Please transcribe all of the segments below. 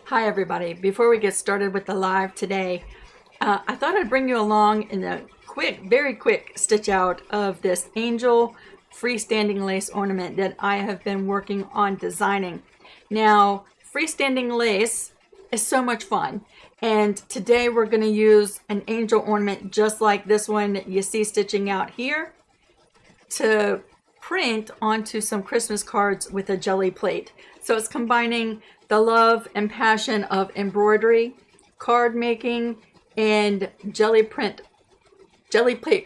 Hi everybody. Before we get started with the live today, I thought I'd bring you along in a very quick stitch out of this angel freestanding lace ornament that I have been working on designing. Now, freestanding lace is so much fun, and today we're going to use an angel ornament just like this one that you see stitching out here to print onto some Christmas cards with a jelly plate. So it's combining the love and passion of embroidery, card making, and jelly plate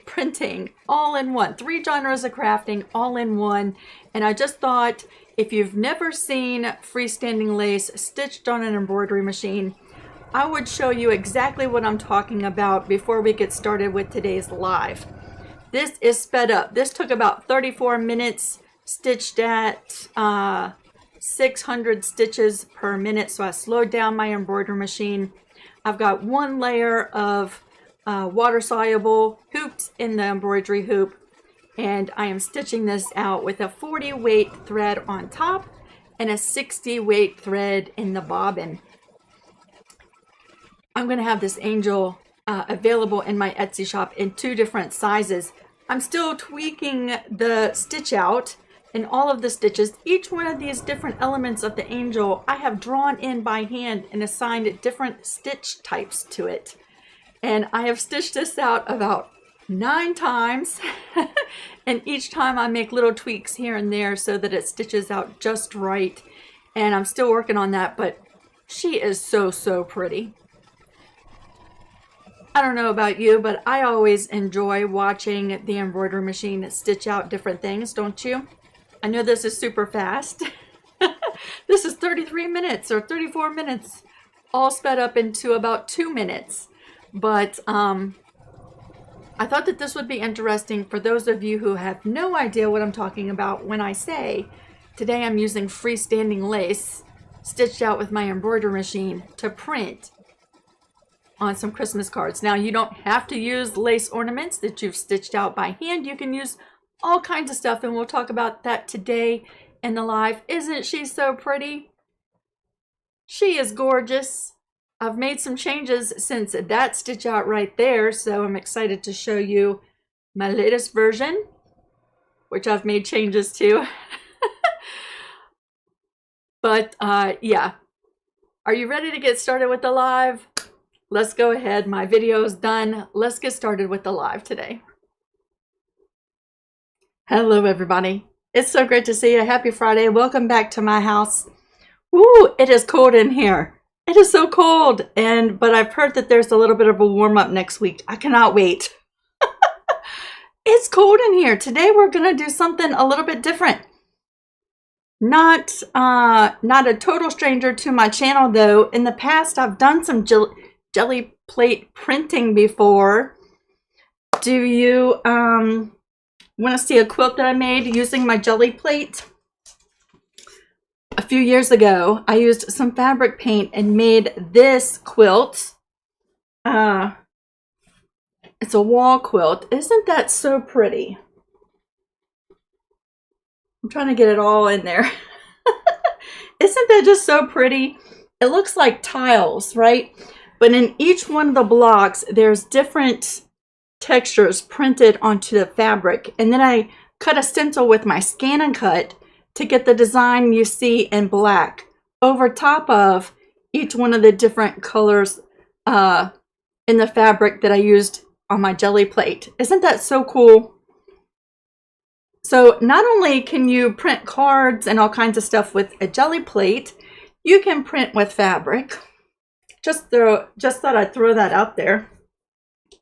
printing all in one. 3 genres of crafting all in one. And I just thought, if you've never seen freestanding lace stitched on an embroidery machine, I would show you exactly what I'm talking about before we get started with today's live. This is sped up. This took about 34 minutes, stitched at 600 stitches per minute. So I slowed down my embroidery machine. I've got 1 layer of water-soluble hoops in the embroidery hoop, and I am stitching this out with a 40 weight thread on top and a 60 weight thread in the bobbin. I'm going to have this angel available in my Etsy shop in 2 different sizes. I'm still tweaking the stitch out and all of the stitches. Each one of these different elements of the angel I have drawn in by hand and assigned different stitch types to it. And I have stitched this out about 9 times and each time I make little tweaks here and there so that it stitches out just right. And I'm still working on that, but she is so pretty. I don't know about you, but I always enjoy watching the embroidery machine stitch out different things, don't you? I know this is super fast. This is 33 minutes or 34 minutes, all sped up into about 2 minutes. But I thought that this would be interesting for those of you who have no idea what I'm talking about when I say today I'm using freestanding lace stitched out with my embroidery machine to print on some Christmas cards. Now, you don't have to use lace ornaments that you've stitched out by hand. You can use all kinds of stuff, and we'll talk about that today in the live. Isn't she so pretty? She is gorgeous. I've made some changes since that stitch out right there, so I'm excited to show you my latest version, which I've made changes to. But yeah, are you ready to get started with the live? Let's go ahead. My video is done. Let's get started with the live today. Hello, everybody. It's so great to see you. Happy Friday. Welcome back to my house. Woo, it is cold in here. It is so cold. But I've heard that there's a little bit of a warm up next week. I cannot wait. It's cold in here. Today we're going to do something a little bit different. Not a total stranger to my channel, though. In the past, I've done some jelly plate printing before. Do you want to see a quilt that I made using my jelly plate? A few years ago, I used some fabric paint and made this quilt. It's a wall quilt. Isn't that so pretty? I'm trying to get it all in there. Isn't that just so pretty? It looks like tiles, right? But in each one of the blocks, there's different textures printed onto the fabric. And then I cut a stencil with my Scan and Cut to get the design you see in black over top of each one of the different colors in the fabric that I used on my jelly plate. Isn't that so cool? So not only can you print cards and all kinds of stuff with a jelly plate, you can print with fabric. Just thought I'd throw that out there.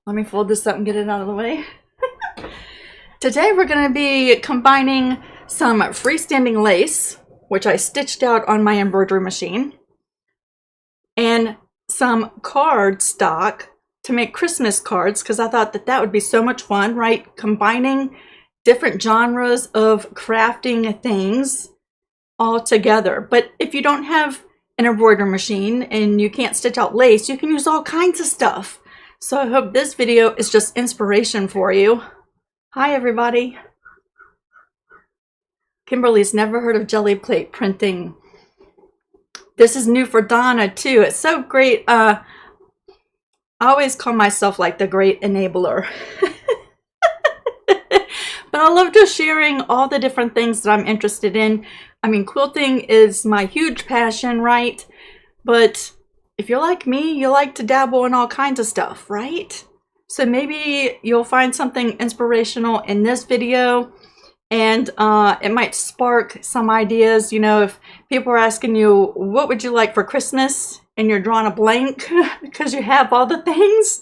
Let me fold this up and get it out of the way. Today we're going to be combining some freestanding lace, which I stitched out on my embroidery machine, and some card stock to make Christmas cards, because I thought that would be so much fun, right? Combining different genres of crafting things all together. But if you don't have an embroidery machine and you can't stitch out lace, you can use all kinds of stuff. So I hope this video is just inspiration for you. Hi everybody. Kimberly's never heard of jelly plate printing. This is new for Donna too. It's so great. I always call myself like the great enabler. But I love just sharing all the different things that I'm interested in. I mean, quilting is my huge passion, right? But if you're like me, you like to dabble in all kinds of stuff, right? So maybe you'll find something inspirational in this video, and it might spark some ideas. You know, if people are asking you, what would you like for Christmas? And you're drawing a blank because you have all the things.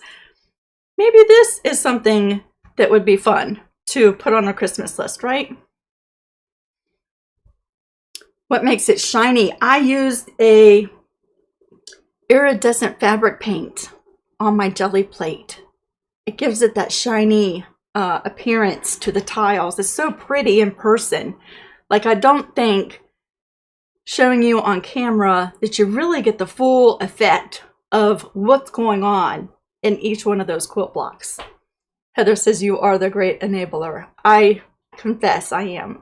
Maybe this is something that would be fun to put on a Christmas list, right? What makes it shiny? I used a iridescent fabric paint on my jelly plate. It gives it that shiny appearance to the tiles. It's so pretty in person. Like, I don't think showing you on camera that you really get the full effect of what's going on in each one of those quilt blocks. Heather says you are the great enabler. I confess I am.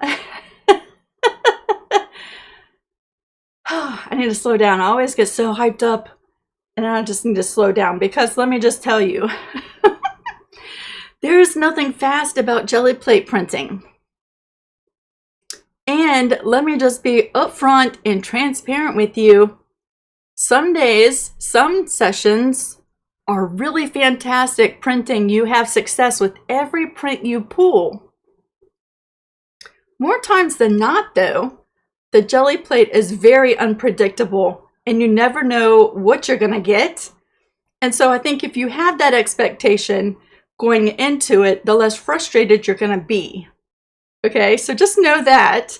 I need to slow down. I always get so hyped up and I just need to slow down, because let me just tell you, there is nothing fast about jelly plate printing. And let me just be upfront and transparent with you. Some days, some sessions are really fantastic printing. You have success with every print you pull. More times than not, though, the jelly plate is very unpredictable and you never know what you're going to get. And so I think if you have that expectation going into it, the less frustrated you're going to be. Okay, so just know that.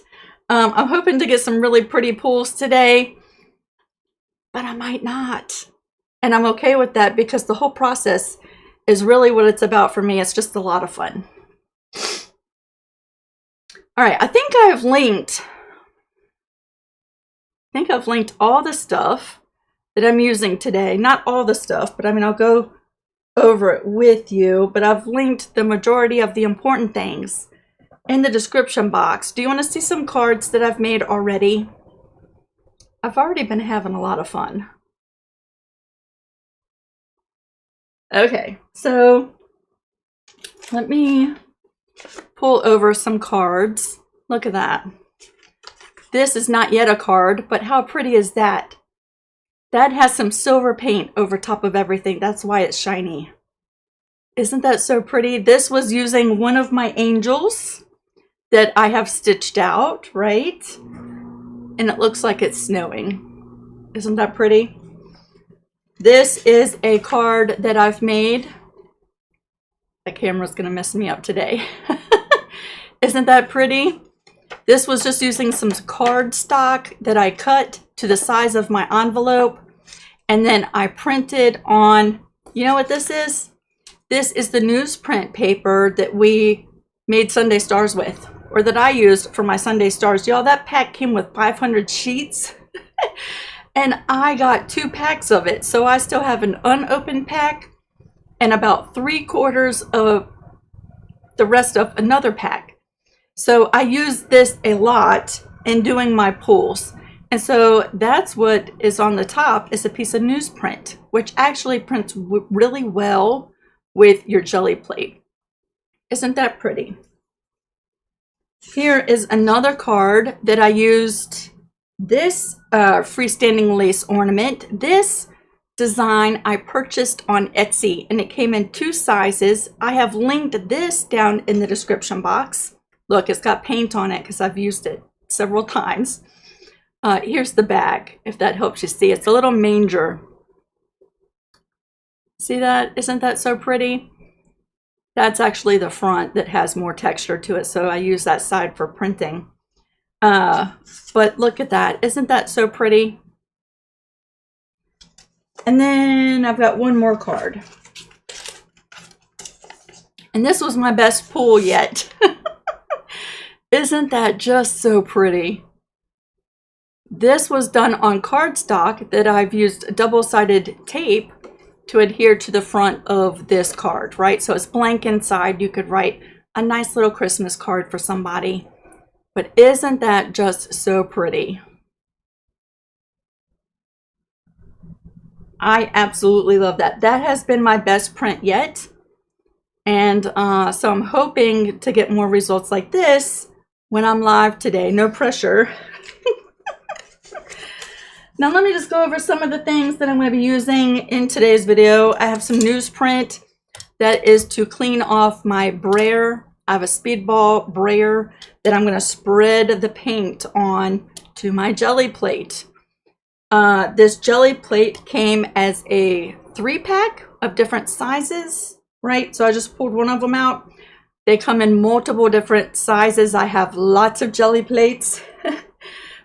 I'm hoping to get some really pretty pulls today, but I might not. And I'm okay with that, because the whole process is really what it's about for me. It's just a lot of fun. All right, I think I've linked all the stuff that I'm using today. Not all the stuff, but I mean, I'll go over it with you, but I've linked the majority of the important things in the description box. Do you want to see some cards that I've made already? I've already been having a lot of fun. Okay, so let me pull over some cards. Look at that. This is not yet a card, but how pretty is that? That has some silver paint over top of everything. That's why it's shiny. Isn't that so pretty? This was using one of my angels that I have stitched out, right? And it looks like it's snowing. Isn't that pretty? This is a card that I've made. The camera's gonna mess me up today. Isn't that pretty? This was just using some cardstock that I cut to the size of my envelope. And then I printed on, you know what this is? This is the newsprint paper that we made Sunday Stars with, or that I used for my Sunday Stars. Y'all, that pack came with 500 sheets. And I got 2 packs of it. So I still have an unopened pack and about 3/4 of the rest of another pack. So I use this a lot in doing my pulls. And so that's what is on the top, is a piece of newsprint, which actually prints really well with your jelly plate. Isn't that pretty? Here is another card that I used. This freestanding lace ornament. This design I purchased on Etsy, and it came in 2 sizes. I have linked this down in the description box. Look, it's got paint on it because I've used it several times. Here's the bag, if that helps you see. It's a little manger. See that? Isn't that so pretty? That's actually the front that has more texture to it, so I use that side for printing. But look at that. Isn't that so pretty? And then I've got one more card. And this was my best pull yet. Isn't that just so pretty? this was done on cardstock that I've used double-sided tape to adhere to the front of this card, right? So it's blank inside. You could write a nice little Christmas card for somebody. But isn't that just so pretty? I absolutely love that. That has been my best print yet. And so I'm hoping to get more results like this when I'm live today. No pressure. Now let me just go over some of the things that I'm going to be using in today's video. I have some newsprint that is to clean off my brayer. I have a speedball brayer that I'm going to spread the paint on to my Gelli plate. This Gelli plate came as a 3-pack of different sizes, right? So I just pulled one of them out. They come in multiple different sizes. I have lots of Gelli plates.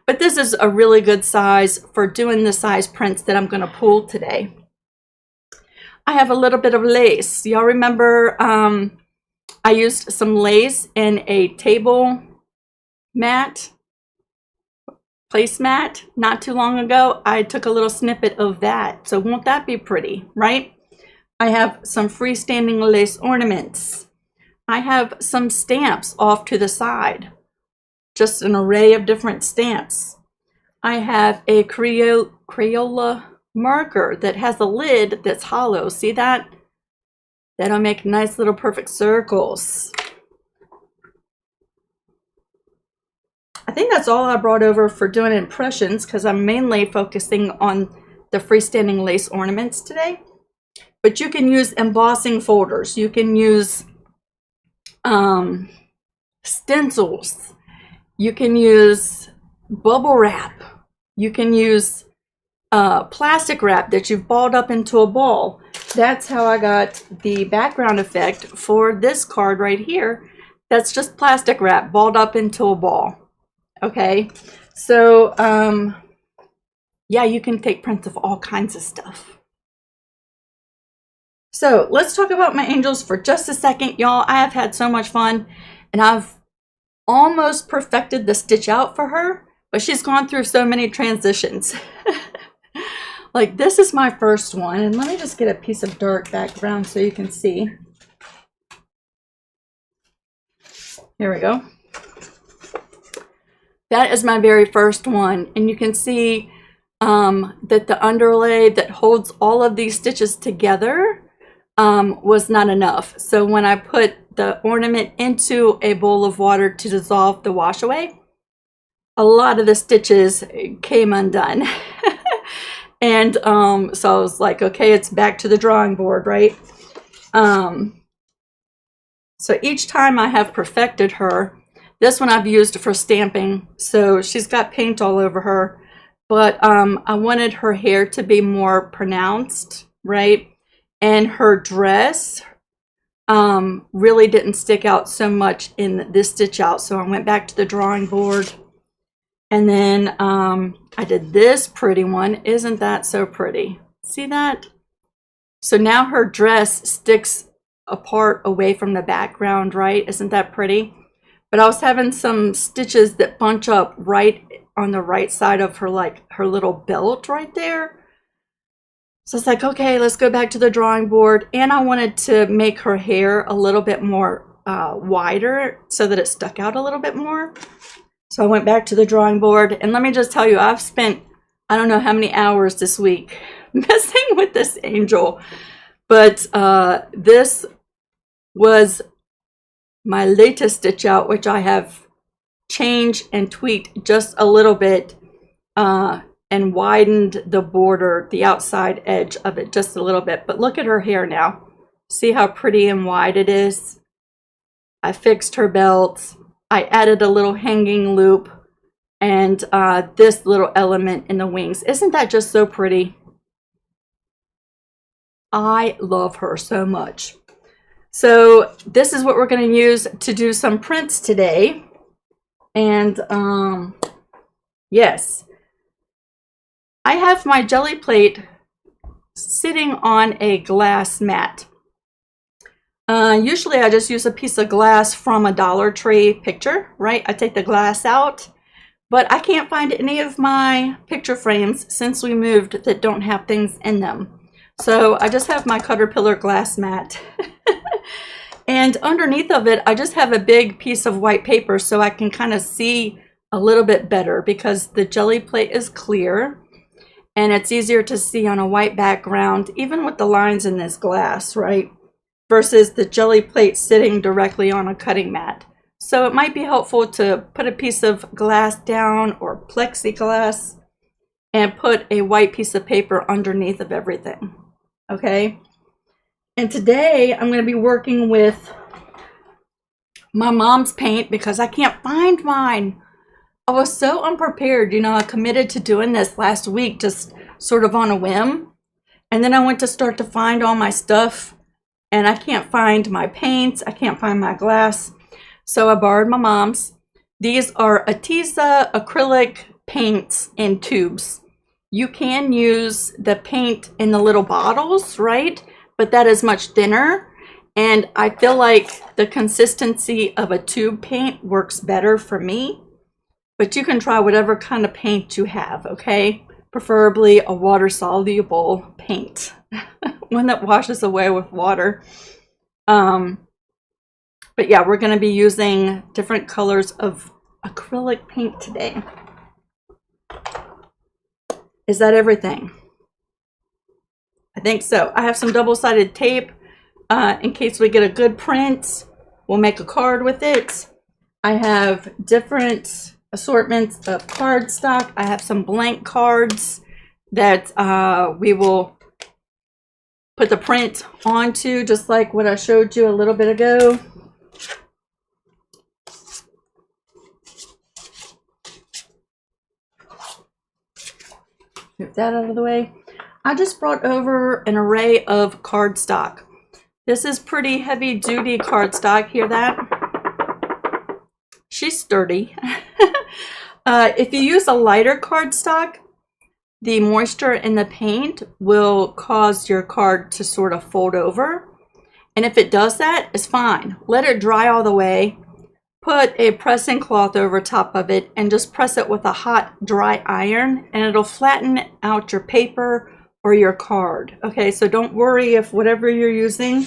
But this is a really good size for doing the size prints that I'm going to pull today. I have a little bit of lace. Y'all remember I used some lace in a table mat, placemat, not too long ago. I took a little snippet of that. So won't that be pretty, right? I have some freestanding lace ornaments. I have some stamps off to the side. Just an array of different stamps. I have a Crayola marker that has a lid that's hollow. See that? That'll make nice little perfect circles. I think that's all I brought over for doing impressions because I'm mainly focusing on the freestanding lace ornaments today. But you can use embossing folders. You can use stencils. You can use bubble wrap. You can use plastic wrap that you've balled up into a ball. That's how I got the background effect for this card right here. That's just plastic wrap balled up into a ball. Okay, so yeah, you can take prints of all kinds of stuff. So let's talk about my angels for just a second, y'all. I have had so much fun, and I've almost perfected the stitch out for her, but she's gone through so many transitions. Like this is my first one, and let me just get a piece of dark background so you can see. Here we go. That is my very first one, and you can see that the underlay that holds all of these stitches together was not enough. So when I put the ornament into a bowl of water to dissolve the wash away, a lot of the stitches came undone. And so I was like, okay, it's back to the drawing board, right? So each time I have perfected her, this one I've used for stamping, so she's got paint all over her, but I wanted her hair to be more pronounced, right? And her dress really didn't stick out so much in this stitch out, so I went back to the drawing board. And then I did this pretty one. Isn't that so pretty? See that? So now her dress sticks apart away from the background, right? Isn't that pretty? But I was having some stitches that bunch up right on the right side of her, like her little belt right there. So it's like, okay, let's go back to the drawing board. And I wanted to make her hair a little bit more wider so that it stuck out a little bit more. So I went back to the drawing board, and let me just tell you, I've spent, I don't know how many hours this week messing with this angel, but this was my latest stitch out, which I have changed and tweaked just a little bit and widened the border, the outside edge of it just a little bit. But look at her hair now. See how pretty and wide it is? I fixed her belt. I added a little hanging loop and this little element in the wings. Isn't that just so pretty? I love her so much. So this is what we're going to use to do some prints today. And yes, I have my Gelli plate sitting on a glass mat. Usually I just use a piece of glass from a Dollar Tree picture, right? I take the glass out, But I can't find any of my picture frames since we moved that don't have things in them. So I just have my Caterpillar glass mat. And underneath of it, I just have a big piece of white paper so I can kind of see a little bit better, because the Gelli plate is clear and it's easier to see on a white background, even with the lines in this glass, right? Versus the Gelli plate sitting directly on a cutting mat. So it might be helpful to put a piece of glass down or plexiglass and put a white piece of paper underneath of everything, okay? And today I'm going to be working with my mom's paint because I can't find mine. I was so unprepared, you know, I committed to doing this last week just sort of on a whim. And then I went to start to find all my stuff and I can't find my paints, I can't find my glass. So I borrowed my mom's. These are Arteza acrylic paints in tubes. You can use the paint in the little bottles, right? But that is much thinner. And I feel like the consistency of a tube paint works better for me. But you can try whatever kind of paint you have, okay? Preferably a water-soluble paint. One that washes away with water. But yeah, we're going to be using different colors of acrylic paint today. Is that everything? I think so. I have some double-sided tape in case we get a good print. We'll make a card with it. I have different assortments of cardstock. I have some blank cards that we will put the print onto, just like what I showed you a little bit ago. Move that out of the way. I just brought over an array of cardstock. This is pretty heavy duty cardstock. Hear that? She's sturdy. If you use a lighter cardstock, the moisture in the paint will cause your card to sort of fold over. And if it does that, it's fine. Let it dry all the way. Put a pressing cloth over top of it and just press it with a hot, dry iron, and it'll flatten out your paper or your card. Okay, so don't worry if whatever you're using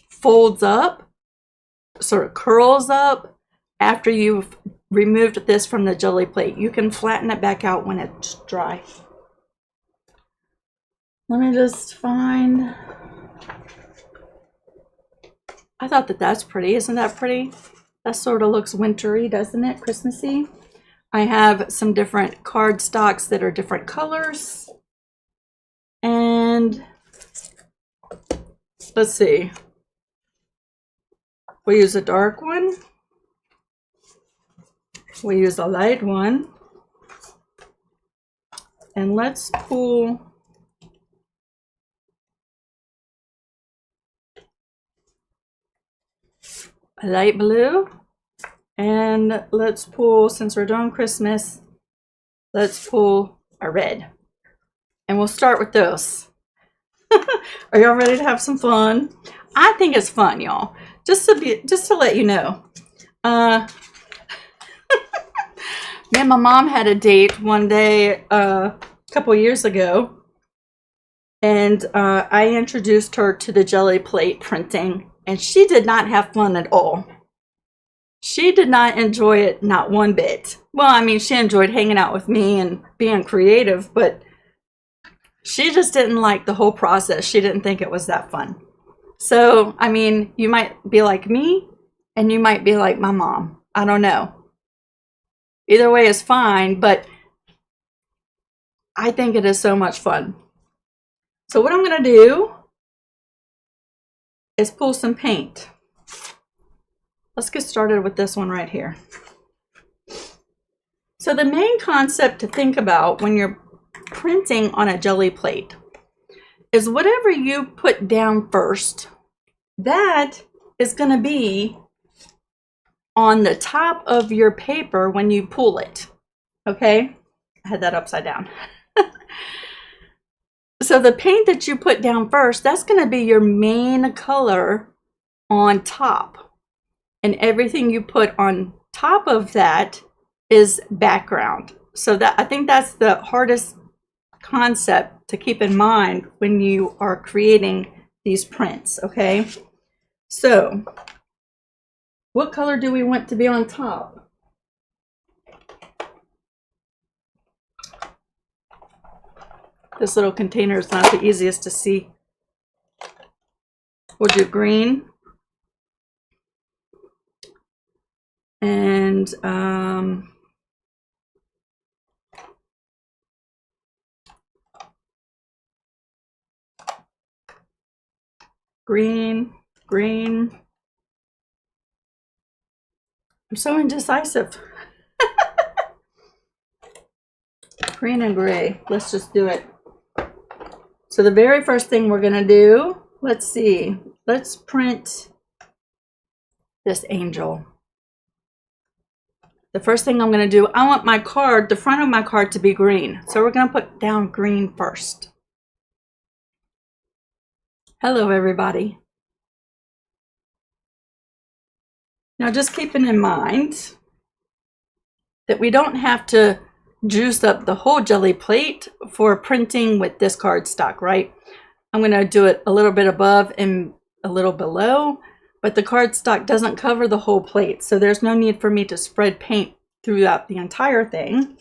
folds up, sort of curls up after you've removed this from the Gelli plate. You can flatten it back out when it's dry. Let me just find... I thought that's pretty. Isn't that pretty? That sort of looks wintry, doesn't it? Christmassy. I have some different cardstocks that are different colors. And let's see. We use a dark one. We use a light one. And let's pull a light blue, and let's pull, since we're doing Christmas, let's pull a red, and we'll start with those. Are y'all ready to have some fun? I think it's fun, y'all. Just to let you know. Me and my mom had a date one day a couple years ago, and I introduced her to the Gelli plate printing. And she did not have fun at all. She did not enjoy it, not one bit. Well, I mean, she enjoyed hanging out with me and being creative, but she just didn't like the whole process. She didn't think it was that fun. So, I mean, you might be like me, and you might be like my mom. I don't know. Either way is fine, but I think it is so much fun. So what I'm going to do is pull some paint. Let's get started with this one right here. So the main concept to think about when you're printing on a Gelli plate is whatever you put down first, that is going to be on the top of your paper when you pull it. Okay? I had that upside down. So the paint that you put down first, that's going to be your main color on top. And everything you put on top of that is background. So that, I think that's the hardest concept to keep in mind when you are creating these prints, okay? So what color do we want to be on top? This little container is not the easiest to see. We'll do green. And green, green. I'm so indecisive. Green and gray. Let's just do it. So the very first thing we're going to do, let's see. Let's print this angel. The first thing I'm going to do, I want my card, the front of my card, to be green. So we're going to put down green first. Hello, everybody. Now, just keeping in mind that we don't have to juice up the whole Gelli plate for printing with this cardstock, right? I'm going to do it a little bit above and a little below, but the cardstock doesn't cover the whole plate, so there's no need for me to spread paint throughout the entire thing.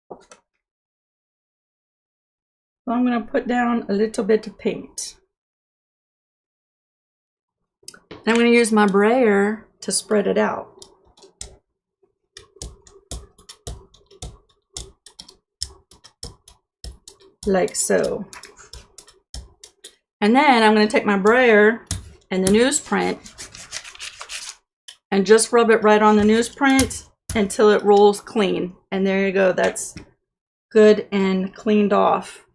So I'm going to put down a little bit of paint. I'm going to use my brayer to spread it out. Like so. And then I'm going to take my brayer and the newsprint and just rub it right on the newsprint until it rolls clean. And there you go. That's good and cleaned off.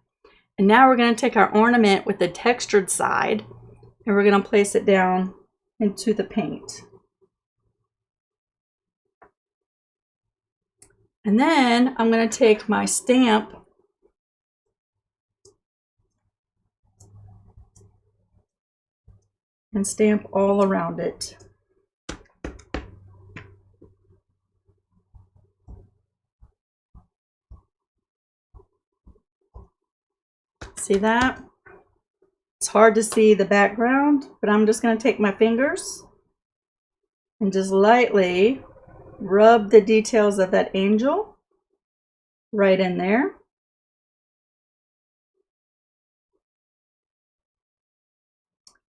And now we're going to take our ornament with the textured side and we're going to place it down into the paint. And then I'm going to take my stamp and stamp all around it. See that? It's hard to see the background, but I'm just going to take my fingers and just lightly rub the details of that angel right in there.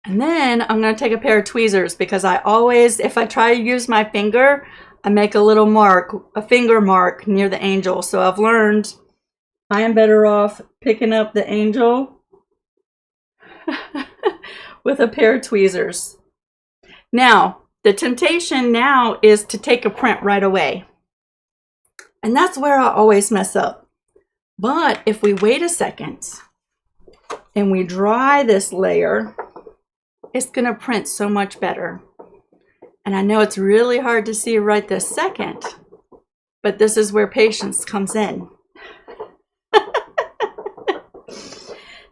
And then I'm going to take a pair of tweezers because I always, if I try to use my finger, I make a little mark, a finger mark near the angel. So I've learned I am better off picking up the angel with a pair of tweezers. Now, the temptation now is to take a print right away. And that's where I always mess up. But if we wait a second and we dry this layer, it's going to print so much better. And I know it's really hard to see right this second, but this is where patience comes in.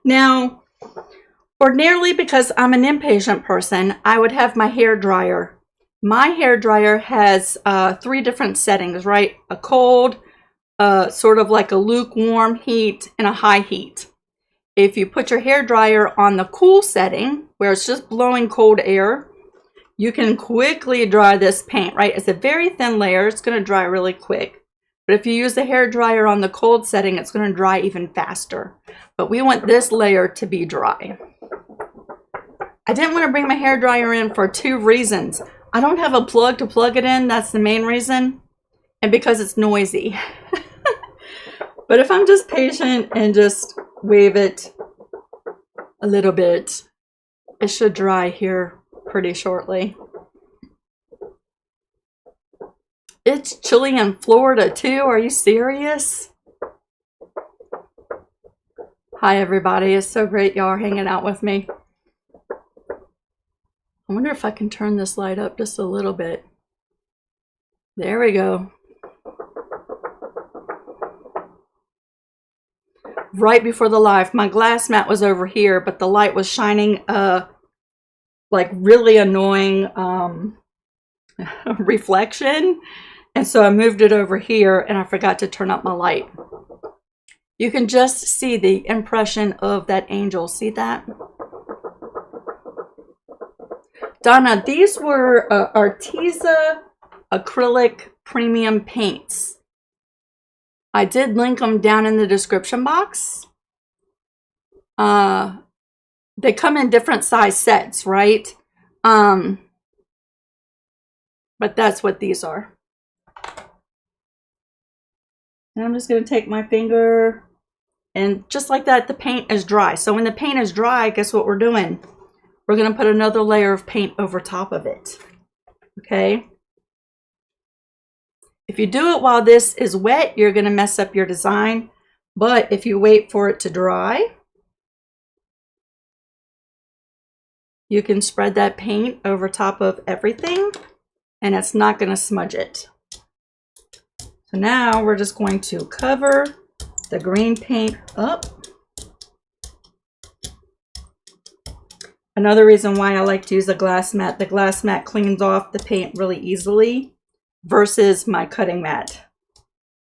Now, ordinarily, because I'm an impatient person, I would have my hair dryer. My hair dryer has 3 different settings, right? A cold, sort of like a lukewarm heat, and a high heat. If you put your hair dryer on the cool setting, where it's just blowing cold air, you can quickly dry this paint, right? It's a very thin layer. It's going to dry really quick. But if you use the hair dryer on the cold setting, it's going to dry even faster. But we want this layer to be dry. I didn't want to bring my hair dryer in for 2 reasons. I don't have a plug to plug it in. That's the main reason. And because it's noisy. But if I'm just patient and just wave it a little bit, it should dry here pretty shortly. It's chilly in Florida too. Are you serious? Hi everybody. It's so great y'all are hanging out with me. I wonder if I can turn this light up just a little bit. There we go. Right before the live, my glass mat was over here, but the light was shining like really annoying reflection, And so I moved it over here and I forgot to turn up my light. You can just see the impression of that angel. See that? Donna, these were Arteza acrylic premium paints. I did link them down in the description box. They come in different size sets, right? But that's what these are. And I'm just going to take my finger, and just like that, the paint is dry. So when the paint is dry, guess what we're doing? We're going to put another layer of paint over top of it. Okay? If you do it while this is wet, you're going to mess up your design. But if you wait for it to dry, you can spread that paint over top of everything, and it's not going to smudge it. So now we're just going to cover the green paint up. Another reason why I like to use a glass mat. The glass mat cleans off the paint really easily versus my cutting mat.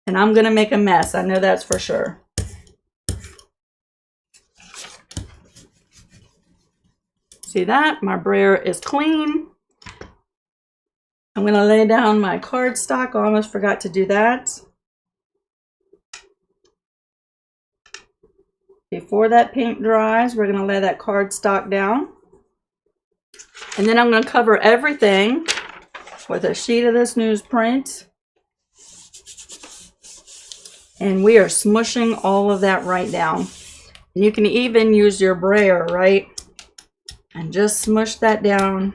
And I'm going to make a mess. I know that's for sure. See that? My brayer is clean. I'm going to lay down my cardstock. I almost forgot to do that. Before that paint dries, we're going to lay that cardstock down. And then I'm going to cover everything with a sheet of this newsprint. And we are smushing all of that right down. And you can even use your brayer, right? And just smush that down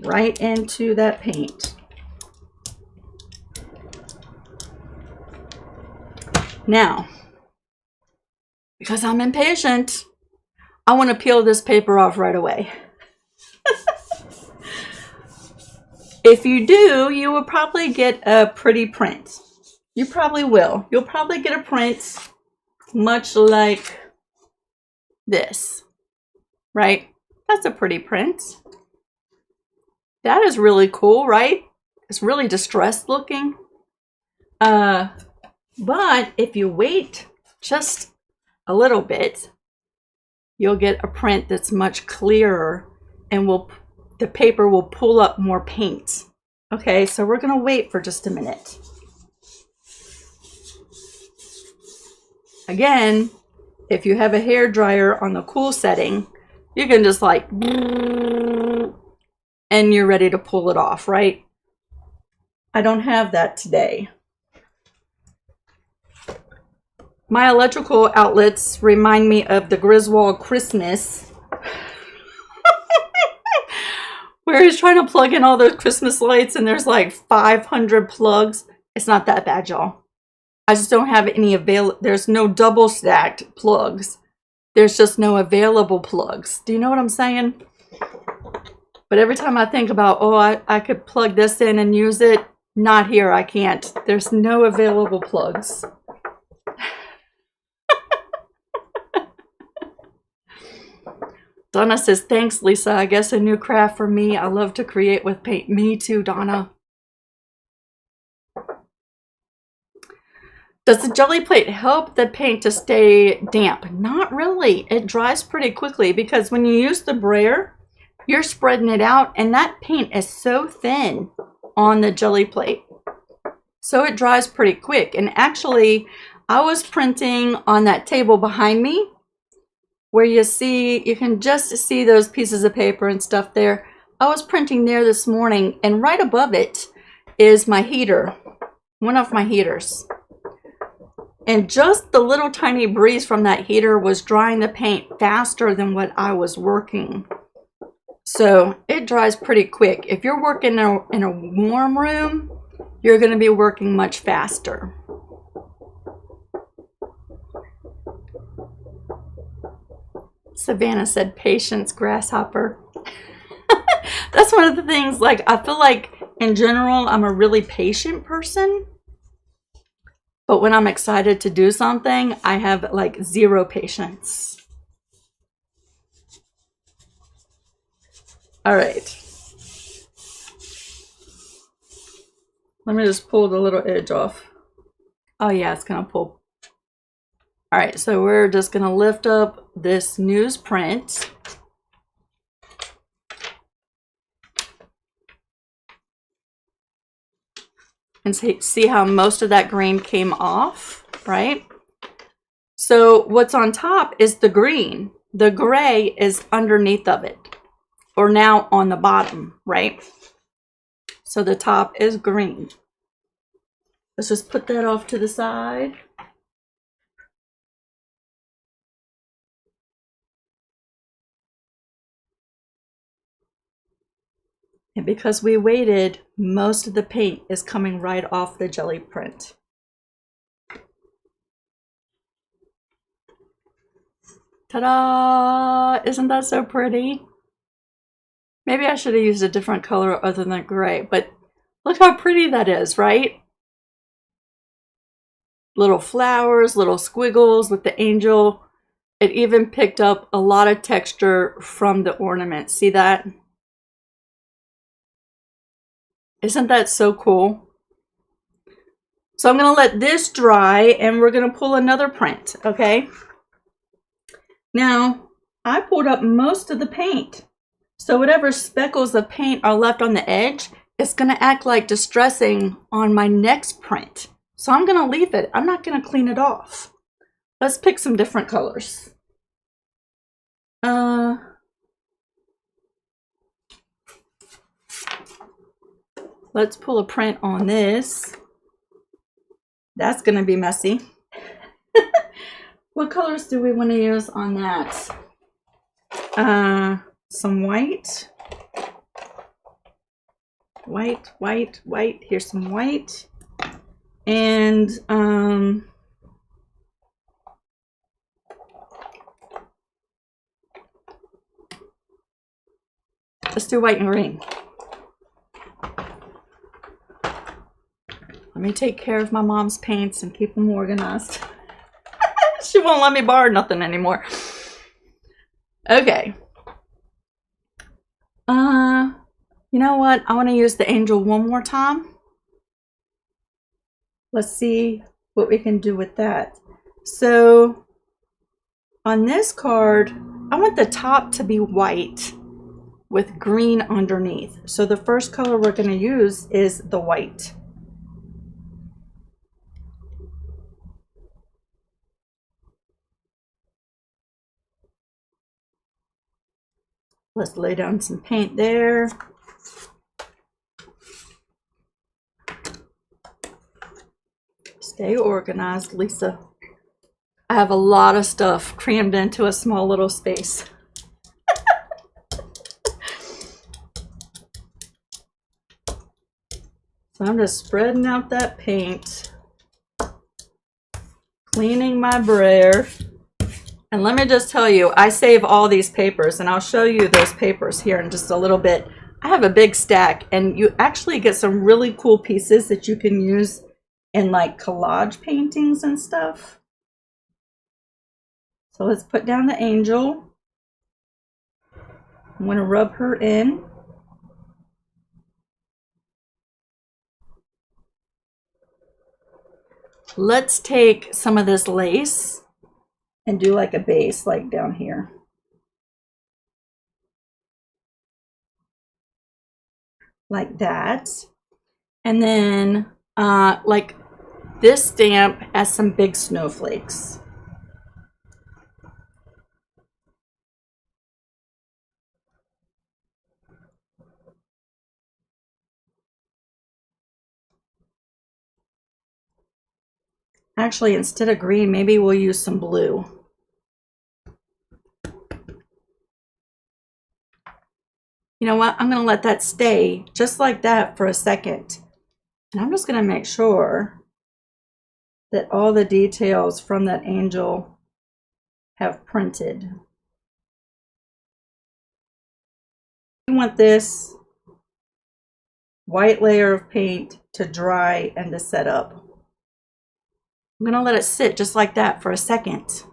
right into that paint. Now, because I'm impatient, I want to peel this paper off right away. If you do, you will probably get a pretty print. You probably will. You'll probably get a print much like this, right? That's a pretty print. That is really cool, right? It's really distressed looking. But if you wait just a little bit, you'll get a print that's much clearer, and the paper will pull up more paint. Okay, so we're gonna wait for just a minute. Again, if you have a hair dryer on the cool setting, you can just like, and you're ready to pull it off, right? I don't have that today. My electrical outlets remind me of the Griswold Christmas, where he's trying to plug in all those Christmas lights and there's like 500 plugs. It's not that bad, y'all. I just don't have any there's no double stacked plugs. There's just no available plugs. Do you know what I'm saying? But every time I think about, oh, I could plug this in and use it, not here, I can't. There's no available plugs. Donna says, thanks, Lisa. I guess a new craft for me. I love to create with paint. Me too, Donna. Does the jelly plate help the paint to stay damp? Not really. It dries pretty quickly because when you use the brayer, you're spreading it out, and that paint is so thin on the jelly plate. So it dries pretty quick. And actually, I was printing on that table behind me, where you can just see those pieces of paper and stuff there. I was printing there this morning, and right above it is my heater, one of my heaters. And just the little tiny breeze from that heater was drying the paint faster than what I was working. So it dries pretty quick. If you're working in a warm room, you're going to be working much faster. Savannah said, patience, grasshopper. That's one of the things, like, I feel like in general, I'm a really patient person. But when I'm excited to do something, I have like zero patience. All right. Let me just pull the little edge off. Oh yeah, it's gonna pull. All right, so we're just gonna lift up this newsprint. And see how most of that green came off, right? So what's on top is the green. The gray is underneath of it, or now on the bottom, right? So the top is green. Let's just put that off to the side. And because we waited, most of the paint is coming right off the Gelli print. Ta-da! Isn't that so pretty? Maybe I should have used a different color other than gray, but look how pretty that is, right? Little flowers, little squiggles with the angel. It even picked up a lot of texture from the ornament. See that? Isn't that so cool? So I'm going to let this dry and we're going to pull another print, okay? Now, I pulled up most of the paint. So whatever speckles of paint are left on the edge, it's going to act like distressing on my next print. So I'm going to leave it. I'm not going to clean it off. Let's pick some different colors. Let's pull a print on this. That's going to be messy. What colors do we want to use on that? Some white. White, white, white. Here's some white. And let's do white and green. Let me take care of my mom's paints and keep them organized. She won't let me borrow nothing anymore. Okay. You know what? I want to use the angel one more time. Let's see what we can do with that. So on this card, I want the top to be white with green underneath. So the first color we're going to use is the white. Let's lay down some paint there. Stay organized, Lisa. I have a lot of stuff crammed into a small little space. So I'm just spreading out that paint, cleaning my brayer. And let me just tell you, I save all these papers, and I'll show you those papers here in just a little bit. I have a big stack, and you actually get some really cool pieces that you can use in like collage paintings and stuff. So let's put down the angel. I'm going to rub her in. Let's take some of this lace and do like a base, like down here. Like that. And then like this stamp has some big snowflakes. Actually, instead of green, maybe we'll use some blue. You know what? I'm going to let that stay just like that for a second. And I'm just going to make sure that all the details from that angel have printed. We want this white layer of paint to dry and to set up. I'm going to let it sit just like that for a second.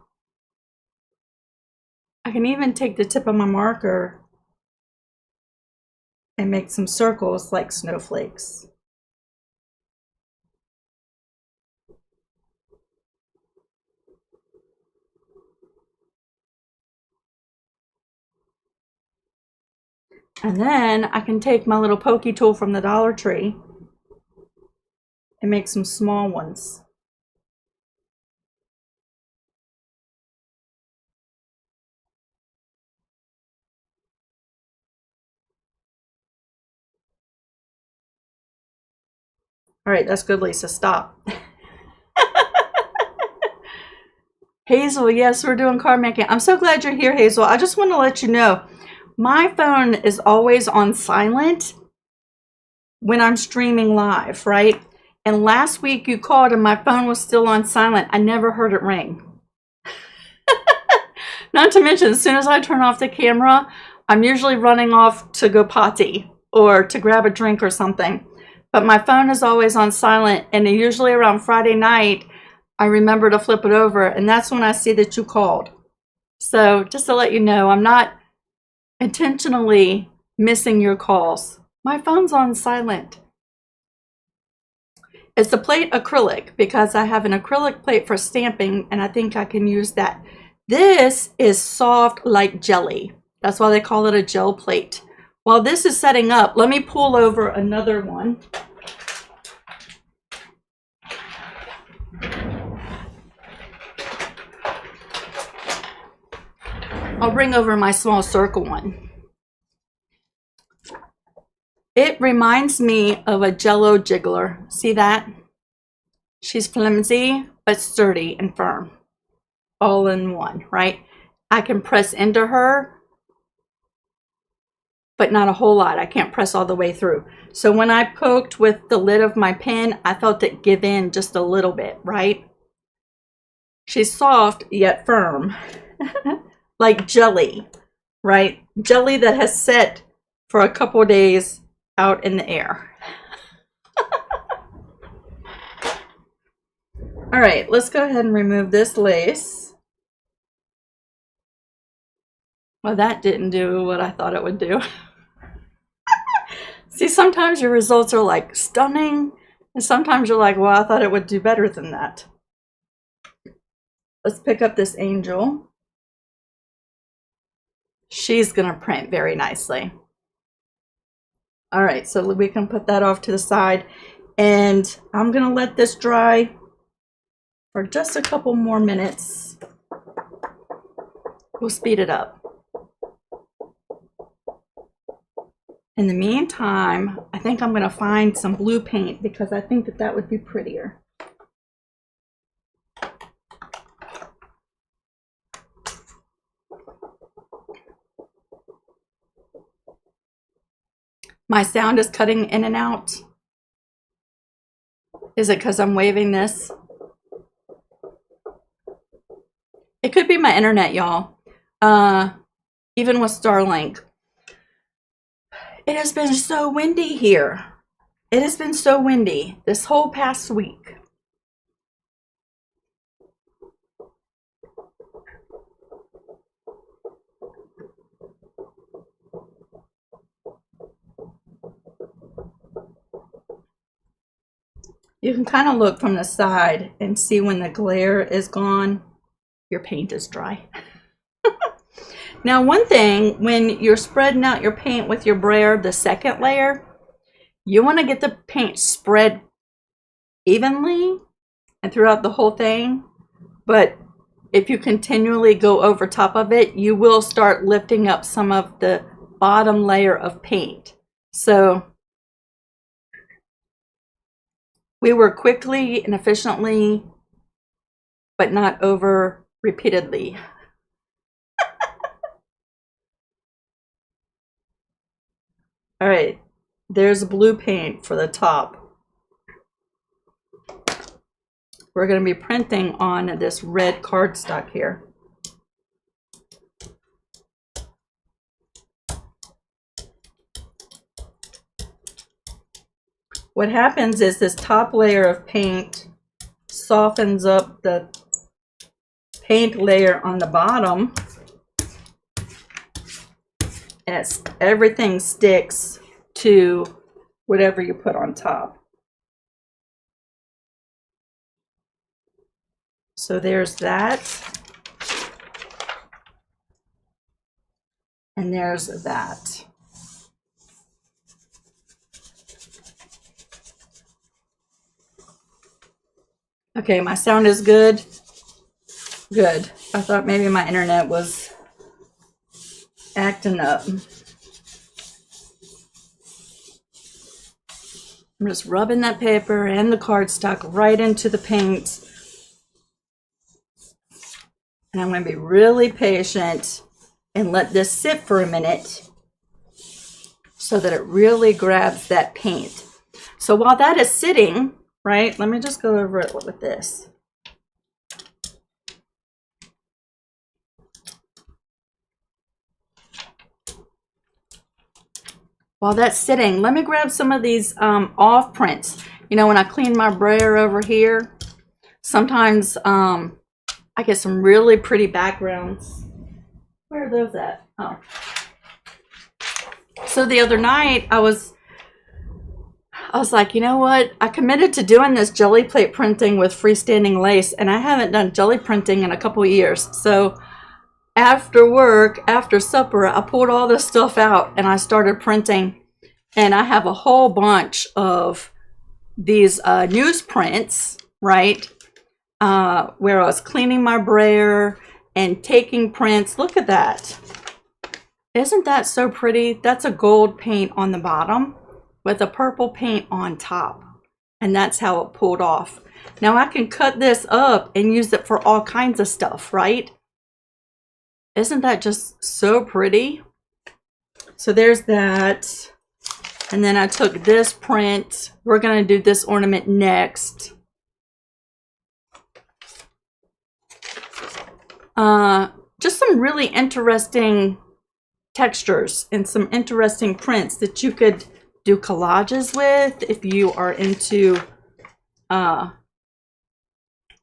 I can even take the tip of my marker and make some circles like snowflakes. And then I can take my little pokey tool from the Dollar Tree and make some small ones. All right, that's good, Lisa. Stop. Hazel, yes, we're doing card making. I'm so glad you're here, Hazel. I just want to let you know, my phone is always on silent when I'm streaming live, right? And last week you called and my phone was still on silent. I never heard it ring. Not to mention, as soon as I turn off the camera, I'm usually running off to go potty or to grab a drink or something. But my phone is always on silent, and usually around Friday night, I remember to flip it over, and that's when I see that you called. So just to let you know, I'm not intentionally missing your calls. My phone's on silent. It's a plate acrylic because I have an acrylic plate for stamping, and I think I can use that. This is soft like jelly. That's why they call it a gel plate. While this is setting up, let me pull over another one. I'll bring over my small circle one. It reminds me of a Jello jiggler. See that? She's flimsy, but sturdy and firm. All in one, right? I can press into her, but not a whole lot. I can't press all the way through. So when I poked with the lid of my pen, I felt it give in just a little bit, right? She's soft yet firm. Like jelly, right? Jelly that has set for a couple of days out in the air. All right, let's go ahead and remove this lace. Well, that didn't do what I thought it would do. See, sometimes your results are like stunning, and sometimes you're like, well, I thought it would do better than that. Let's pick up this angel. She's gonna print very nicely. All right, so we can put that off to the side, and I'm gonna let this dry for just a couple more minutes. We'll speed it up. In the meantime, I think I'm gonna find some blue paint because I think that that would be prettier. My sound is cutting in and out. Is it because I'm waving this? It could be my internet, y'all. Even with Starlink. It has been so windy here. It has been so windy this whole past week. You can kind of look from the side and see when the glare is gone, your paint is dry. Now, one thing, when you're spreading out your paint with your brayer, the second layer, you want to get the paint spread evenly and throughout the whole thing. But if you continually go over top of it, you will start lifting up some of the bottom layer of paint. So we work quickly and efficiently, but not over repeatedly. All right, there's blue paint for the top. We're going to be printing on this red cardstock here. What happens is this top layer of paint softens up the paint layer on the bottom, and everything sticks to whatever you put on top. So there's that. And there's that. Okay, my sound is good. Good. I thought maybe my internet was acting up. I'm just rubbing that paper and the cardstock right into the paint. And I'm going to be really patient and let this sit for a minute so that it really grabs that paint. So while that is sitting, right, let me just go over it with this. While that's sitting, let me grab some of these off prints. You know, when I clean my brayer over here, sometimes I get some really pretty backgrounds. Where are those at? Oh. So the other night I was like, you know what? I committed to doing this jelly plate printing with freestanding lace, and I haven't done jelly printing in a couple of years. So after work, after supper, I pulled all this stuff out and I started printing. And I have a whole bunch of these newsprints, right? Where I was cleaning my brayer and taking prints. Look at that. Isn't that so pretty? That's a gold paint on the bottom with a purple paint on top. And that's how it pulled off. Now I can cut this up and use it for all kinds of stuff, right? Isn't that just so pretty? So there's that. And then I took this print. We're going to do this ornament next. Just some really interesting textures and some interesting prints that you could do collages with if you are into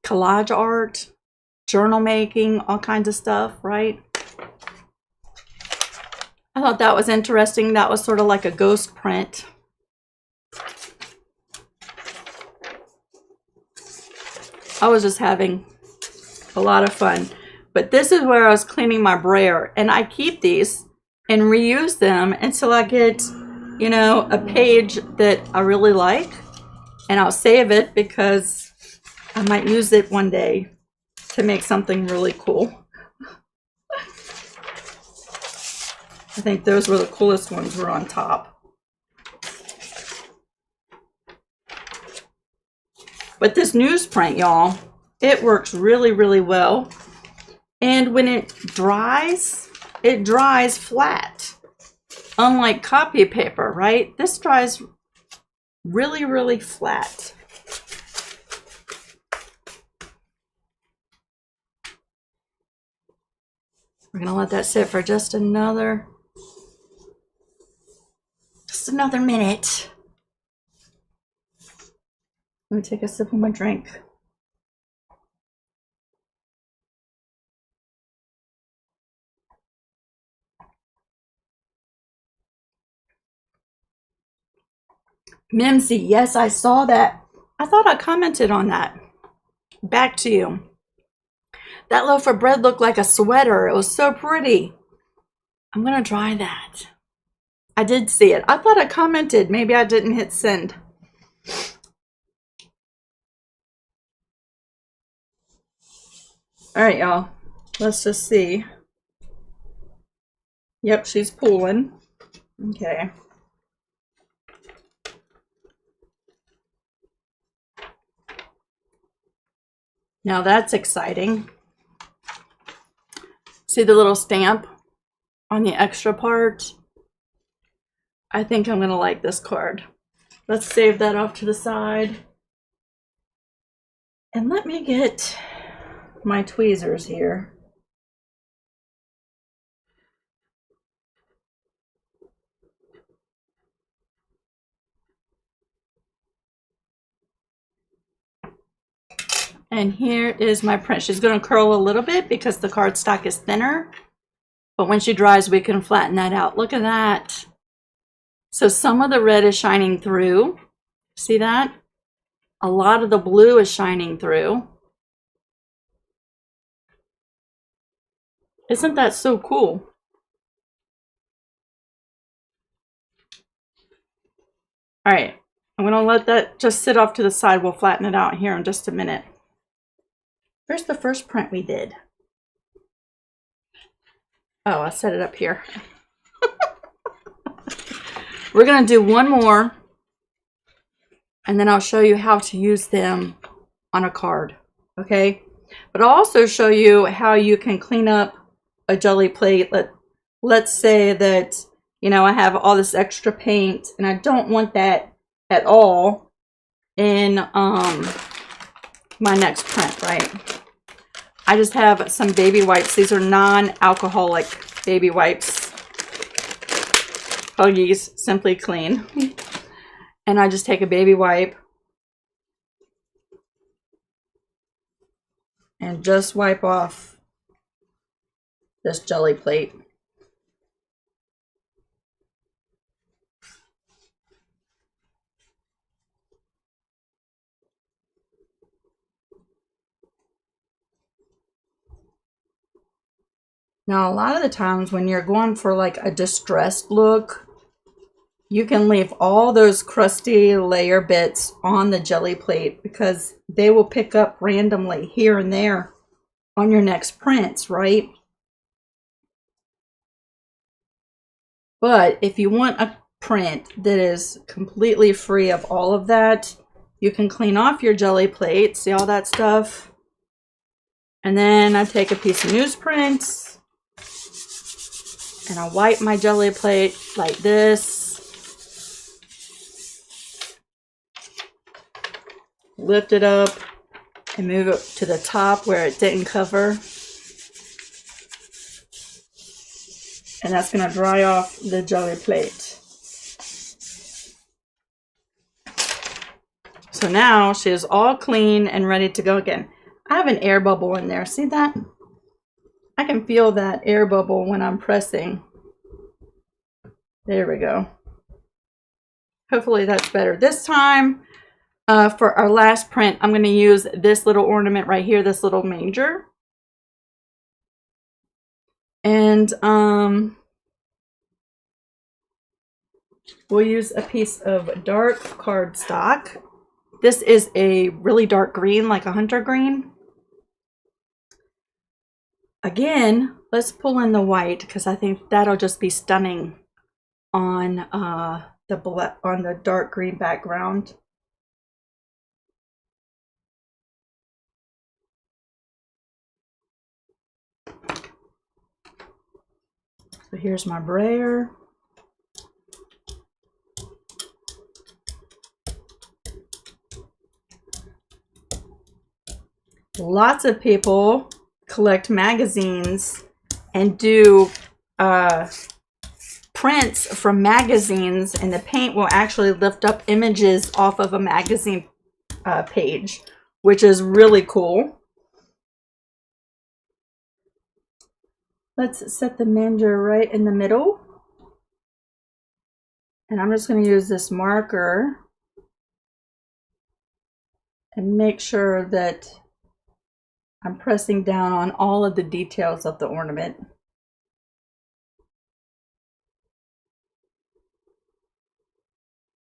collage art, journal making, all kinds of stuff, right? I thought that was interesting. That was sort of like a ghost print. I was just having a lot of fun. But this is where I was cleaning my brayer, and I keep these and reuse them until I get, you know, a page that I really like, and I'll save it because I might use it one day to make something really cool. I think those were the coolest ones were on top. But this newsprint, y'all, it works really, really well. And when it dries flat. Unlike copy paper, right? This dries really, really flat. We're gonna let that sit for just another minute. Let me take a sip of my drink. Mimsy, yes, I saw that. I thought I commented on that. Back to you. That loaf of bread looked like a sweater. It was so pretty. I'm gonna try that. I did see it. I thought I commented. Maybe I didn't hit send. All right, y'all. Let's just see. Yep, she's pulling. Okay. Now that's exciting. See the little stamp on the extra part? I think I'm gonna like this card. Let's save that off to the side. And let me get my tweezers here. And here is my print. She's going to curl a little bit because the cardstock is thinner. But when she dries, we can flatten that out. Look at that. So some of the red is shining through. See that? A lot of the blue is shining through. Isn't that so cool? All right. I'm going to let that just sit off to the side. We'll flatten it out here in just a minute. Where's the first print we did? Oh, I set it up here. We're going to do one more, and then I'll show you how to use them on a card, okay? But I'll also show you how you can clean up a jelly plate. Let's say that, you know, I have all this extra paint, and I don't want that at all in my next print, right? I just have some baby wipes. These are non-alcoholic baby wipes. Huggies Simply Clean. And I just take a baby wipe and just wipe off this jelly plate. Now, a lot of the times when you're going for like a distressed look, you can leave all those crusty layer bits on the jelly plate because they will pick up randomly here and there on your next prints, right? But if you want a print that is completely free of all of that, you can clean off your jelly plate. See all that stuff? And then I take a piece of newsprint and I wipe my jelly plate like this. Lift it up and move it to the top where it didn't cover. And that's going to dry off the jelly plate. So now she is all clean and ready to go again. I have an air bubble in there. See that? I can feel that air bubble when I'm pressing. There we go. Hopefully that's better. This time, for our last print, I'm going to use this little ornament right here, this little manger. And we'll use a piece of dark cardstock. This is a really dark green, like a hunter green. Again, let's pull in the white because I think that'll just be stunning on the dark green background. So here's my brayer. Lots of people collect magazines and do prints from magazines, and the paint will actually lift up images off of a magazine page, which is really cool. Let's set the manger right in the middle. And I'm just going to use this marker and make sure that I'm pressing down on all of the details of the ornament.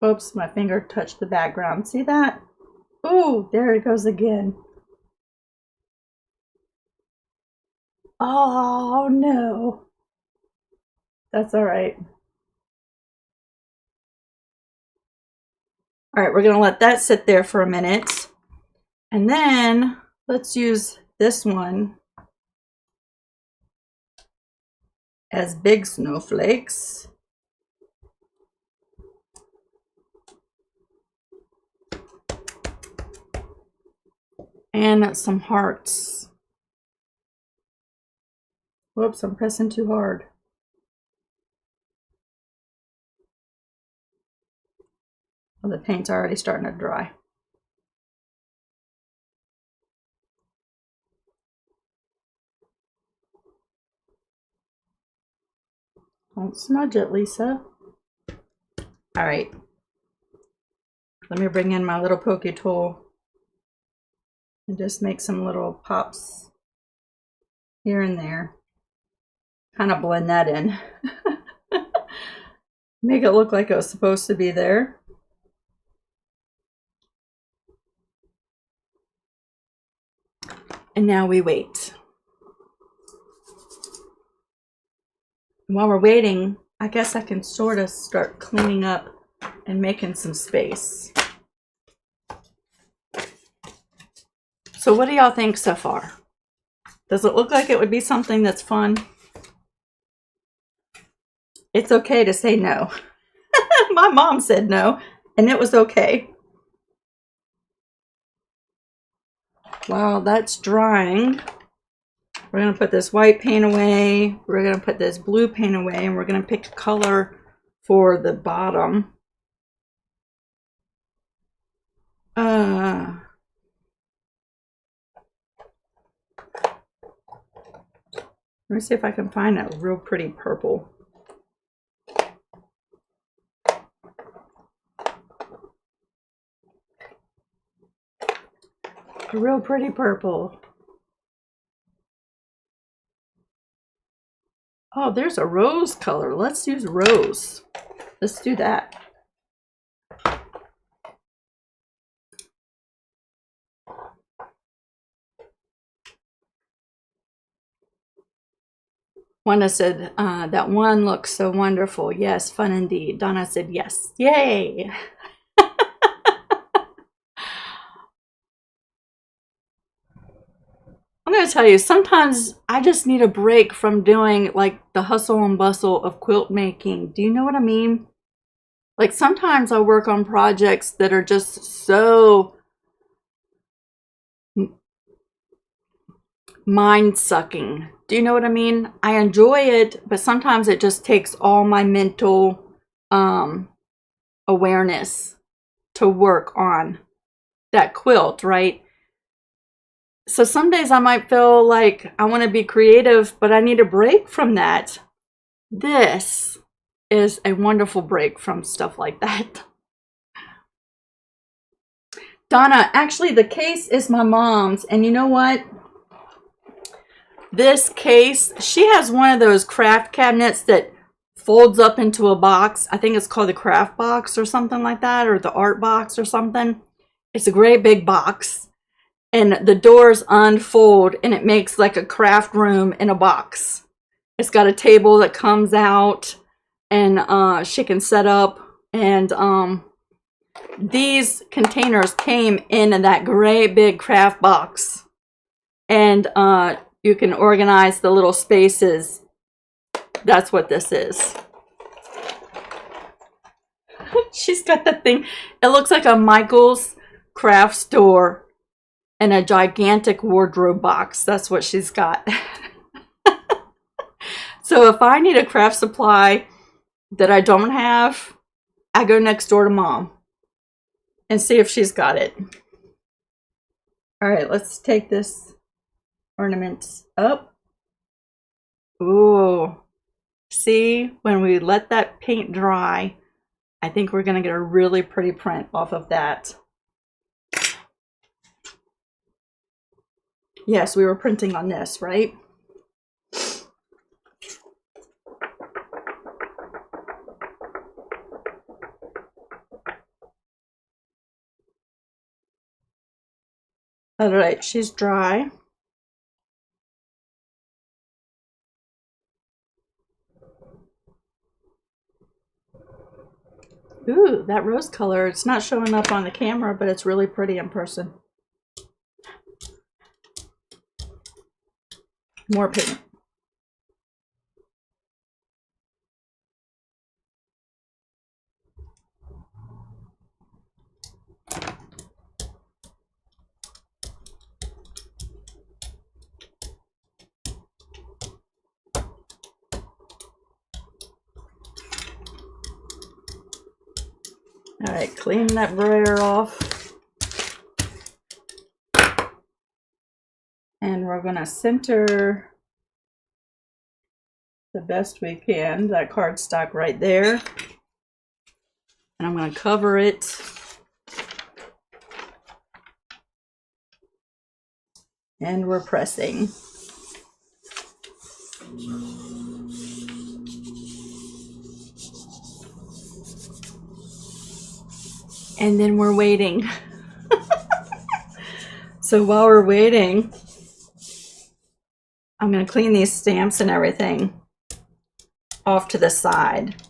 Oops, my finger touched the background. See that? Ooh, there it goes again. Oh no. That's all right. All right, we're going to let that sit there for a minute. And then let's use this one as big snowflakes. And some hearts. Whoops, I'm pressing too hard. Well, the paint's already starting to dry. Don't smudge it, Lisa. All right. Let me bring in my little pokey tool and just make some little pops here and there. Kind of blend that in. Make it look like it was supposed to be there. And now we wait. While we're waiting, I guess I can sort of start cleaning up and making some space. So what do y'all think so far? Does it look like it would be something that's fun? It's okay to say no. My mom said no, and it was okay. While that's drying, we're going to put this white paint away. We're going to put this blue paint away, and we're going to pick a color for the bottom. Let me see if I can find a real pretty purple. A real pretty purple. Oh, there's a rose color. Let's use rose. Let's do that. Wanda said, that one looks so wonderful. Yes, fun indeed. Donna said, yes. Yay! I'm going to tell you, sometimes I just need a break from doing like the hustle and bustle of quilt making. Do you know what I mean? Like sometimes I work on projects that are just so mind-sucking. Do you know what I mean? I enjoy it, but sometimes it just takes all my mental awareness to work on that quilt, right? So some days I might feel like I want to be creative, but I need a break from that. This is a wonderful break from stuff like that. Donna, actually the case is my mom's, and you know what? This case, she has one of those craft cabinets that folds up into a box. I think it's called the craft box or something like that, or the art box or something. It's a great big box. And the doors unfold and it makes like a craft room in a box. It's got a table that comes out and she can set up. And these containers came in that great big craft box. And you can organize the little spaces. That's what this is. She's got that thing. It looks like a Michael's craft store. And a gigantic wardrobe box. That's what she's got. So if I need a craft supply that I don't have, I go next door to Mom and see if she's got it. All right, let's take this ornament up. Ooh, see, when we let that paint dry, I think we're gonna get a really pretty print off of that. Yes, we were printing on this, right? All right, she's dry. Ooh, that rose color, it's not showing up on the camera, but it's really pretty in person. More paint. All right, clean that brayer off. And we're gonna center the best we can, that cardstock right there. And I'm gonna cover it. And we're pressing. And then we're waiting. So while we're waiting, I'm going to clean these stamps and everything off to the side,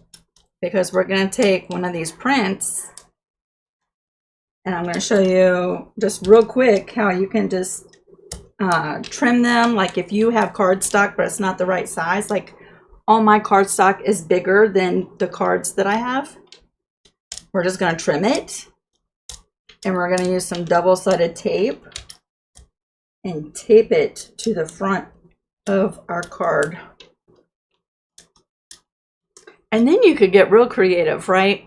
because we're going to take one of these prints and I'm going to show you just real quick how you can just trim them. Like if you have cardstock but it's not the right size, like all my cardstock is bigger than the cards that I have, we're just going to trim it, and we're going to use some double-sided tape and tape it to the front of our card. And then you could get real creative, right?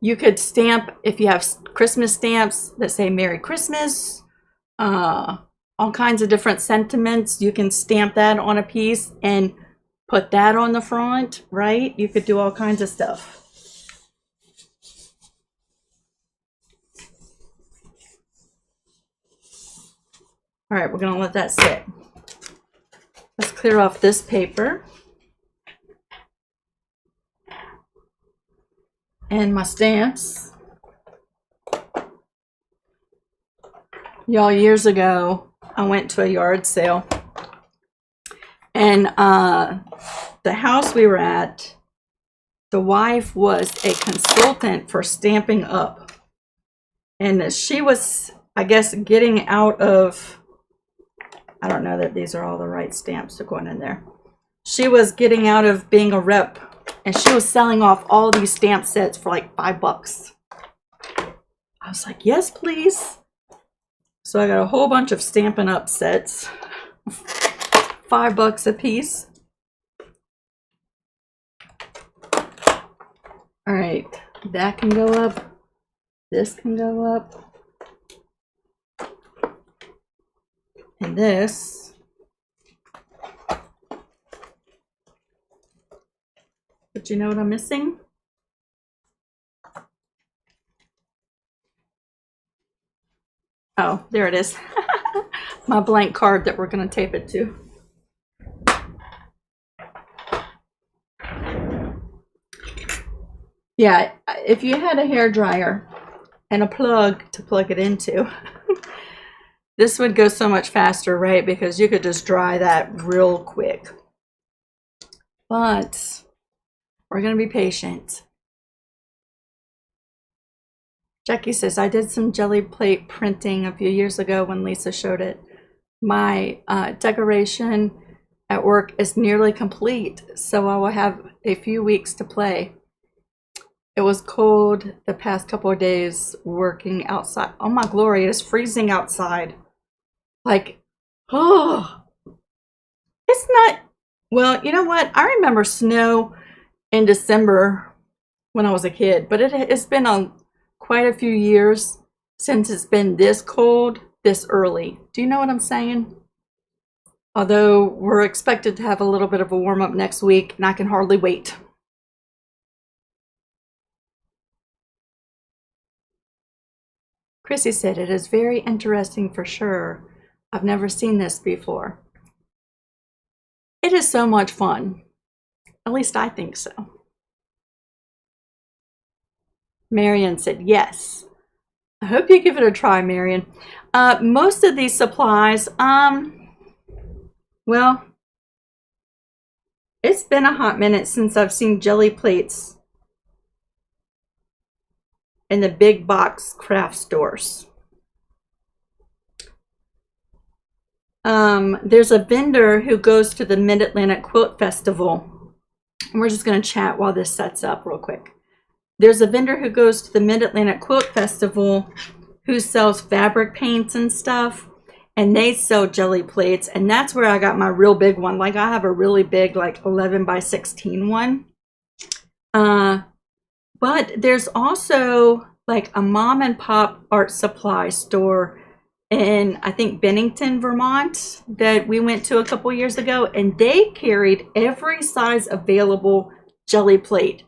You could stamp, if you have Christmas stamps that say Merry Christmas, all kinds of different sentiments, you can stamp that on a piece and put that on the front, right? You could do all kinds of stuff. All right, we're gonna let that sit. Let's clear off this paper. And my stamps. Y'all, years ago, I went to a yard sale, and the house we were at, the wife was a consultant for Stamping Up, and she was, I guess, getting out of, I don't know that these are all the right stamps to go in there. She was getting out of being a rep, and she was selling off all these stamp sets for like $5. I was like, yes, please. So I got a whole bunch of Stampin' Up sets, $5 a piece. All right, that can go up. This can go up. And this. But you know what I'm missing? Oh, there it is. My blank card that we're going to tape it to. Yeah, if you had a hair dryer and a plug to plug it into, this would go so much faster, right? Because you could just dry that real quick. But we're going to be patient. Jackie says, I did some jelly plate printing a few years ago when Lisa showed it. My decoration at work is nearly complete, so I will have a few weeks to play. It was cold the past couple of days working outside. Oh my glory, it is freezing outside. Like, oh, it's not, well, you know what? I remember snow in December when I was a kid, but it's been quite a few years since it's been this cold this early. Do you know what I'm saying? Although we're expected to have a little bit of a warm up next week, and I can hardly wait. Chrissy said, it is very interesting for sure. I've never seen this before. It is so much fun. At least I think so. Marion said, yes. I hope you give it a try, Marion. Most of these supplies, well, it's been a hot minute since I've seen jelly plates in the big box craft stores. There's a vendor who goes to the Mid-Atlantic Quilt Festival. And we're just going to chat while this sets up real quick. There's a vendor who goes to the Mid-Atlantic Quilt Festival who sells fabric paints and stuff, and they sell jelly plates, and that's where I got my real big one. Like, I have a really big, like 11 by 16 one. But there's also like a mom and pop art supply store in, I think, Bennington, Vermont, that we went to a couple years ago, and they carried every size available jelly plate.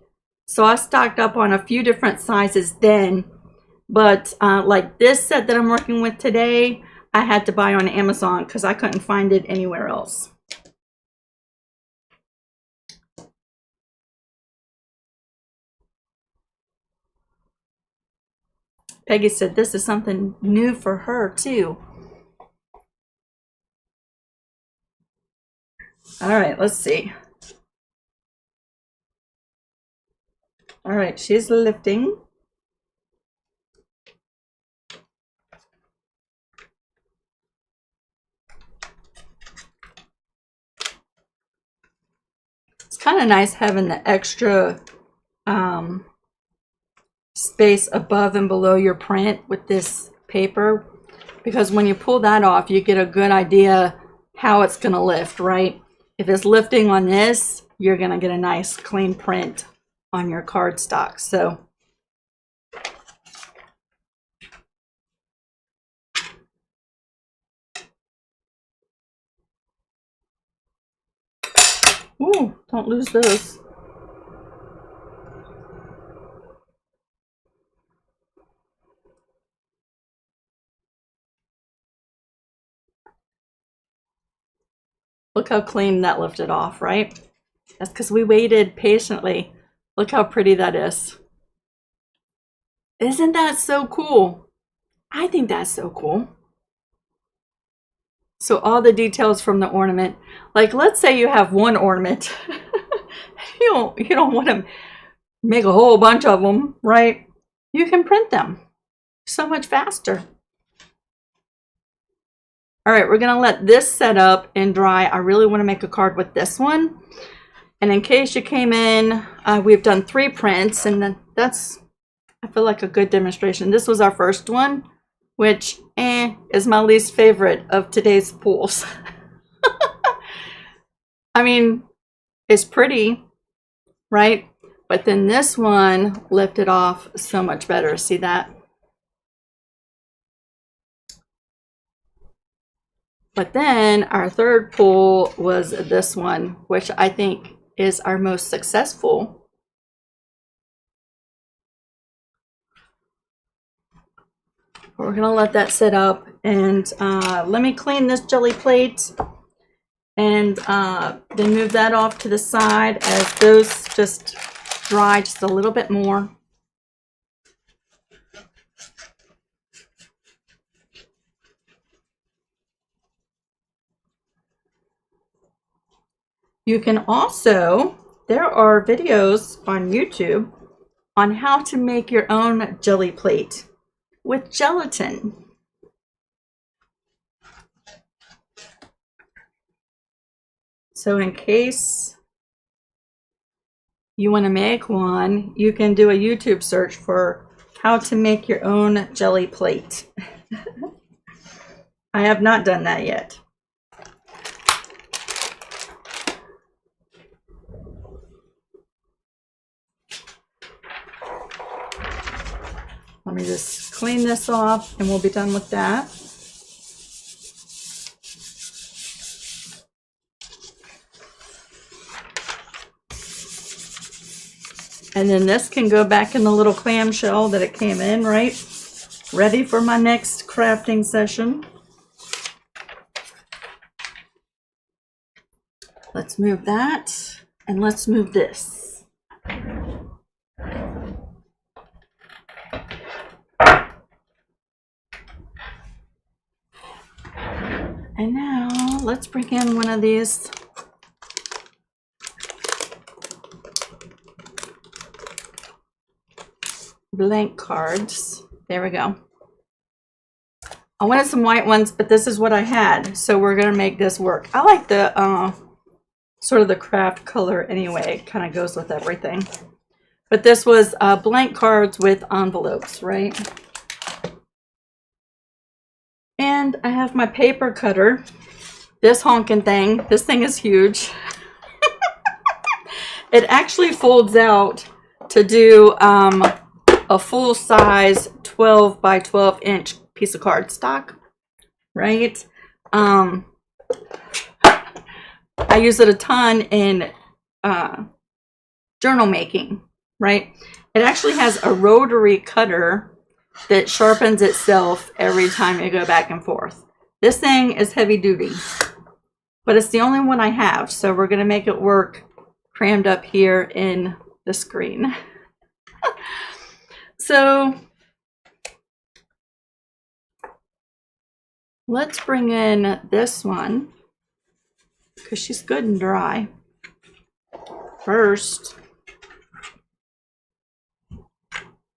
So I stocked up on a few different sizes then, but like this set that I'm working with today, I had to buy on Amazon because I couldn't find it anywhere else. Peggy said this is something new for her too. All right, let's see. All right, she's lifting. It's kind of nice having the extra space above and below your print with this paper, because when you pull that off, you get a good idea how it's going to lift, right? If it's lifting on this, you're going to get a nice clean print on your cardstock. So ooh, don't lose those. Look how clean that lifted off, right? That's because we waited patiently. Look how pretty that is. Isn't that so cool? I think that's so cool. So all the details from the ornament, like let's say you have one ornament. you don't want to make a whole bunch of them, right? You can print them so much faster. All right, we're gonna let this set up and dry. I really want to make a card with this one. And in case you came in, we've done 3 prints, and that's, I feel like, a good demonstration. This was our first one, which is my least favorite of today's pools. I mean, it's pretty, right? But then this one lifted off so much better. See that? But then our third pool was this one, which I think is our most successful. We're gonna let that sit up, and let me clean this jelly plate, and then move that off to the side as those just dry just a little bit more. You can also, there are videos on YouTube on how to make your own jelly plate with gelatin. So in case you want to make one, you can do a YouTube search for how to make your own jelly plate. I have not done that yet. Let me just clean this off and we'll be done with that. And then this can go back in the little clamshell that it came in, right? Ready for my next crafting session. Let's move that, and let's move this. And now let's bring in one of these blank cards. There we go. I wanted some white ones, but this is what I had, so we're gonna make this work. I like the sort of the craft color anyway. It kind of goes with everything. But this was blank cards with envelopes, right? And I have my paper cutter. This honking thing. This thing is huge. It actually folds out to do a full size 12 by 12 inch piece of cardstock, right? I use it a ton in journal making, right? It actually has a rotary cutter that sharpens itself every time you go back and forth. This thing is heavy duty, but it's the only one I have, so we're going to make it work crammed up here in the screen. So let's bring in this one. because she's good and dry. First,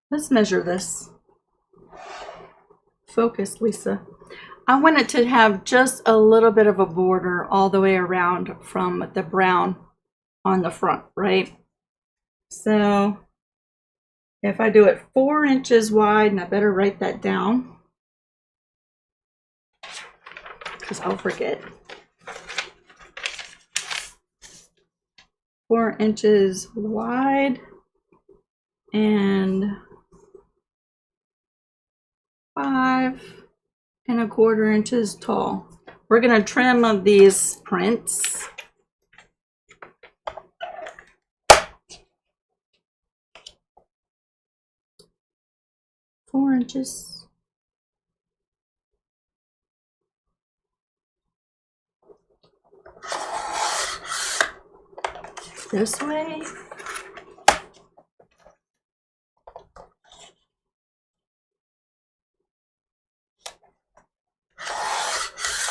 let's measure this. Focus, Lisa. I want it to have just a little bit of a border all the way around from the brown on the front, right? So if I do it 4 inches wide, and I better write that down because I'll forget. 4 inches wide and 5¼ inches tall. We're going to trim these prints. Four inches. This way.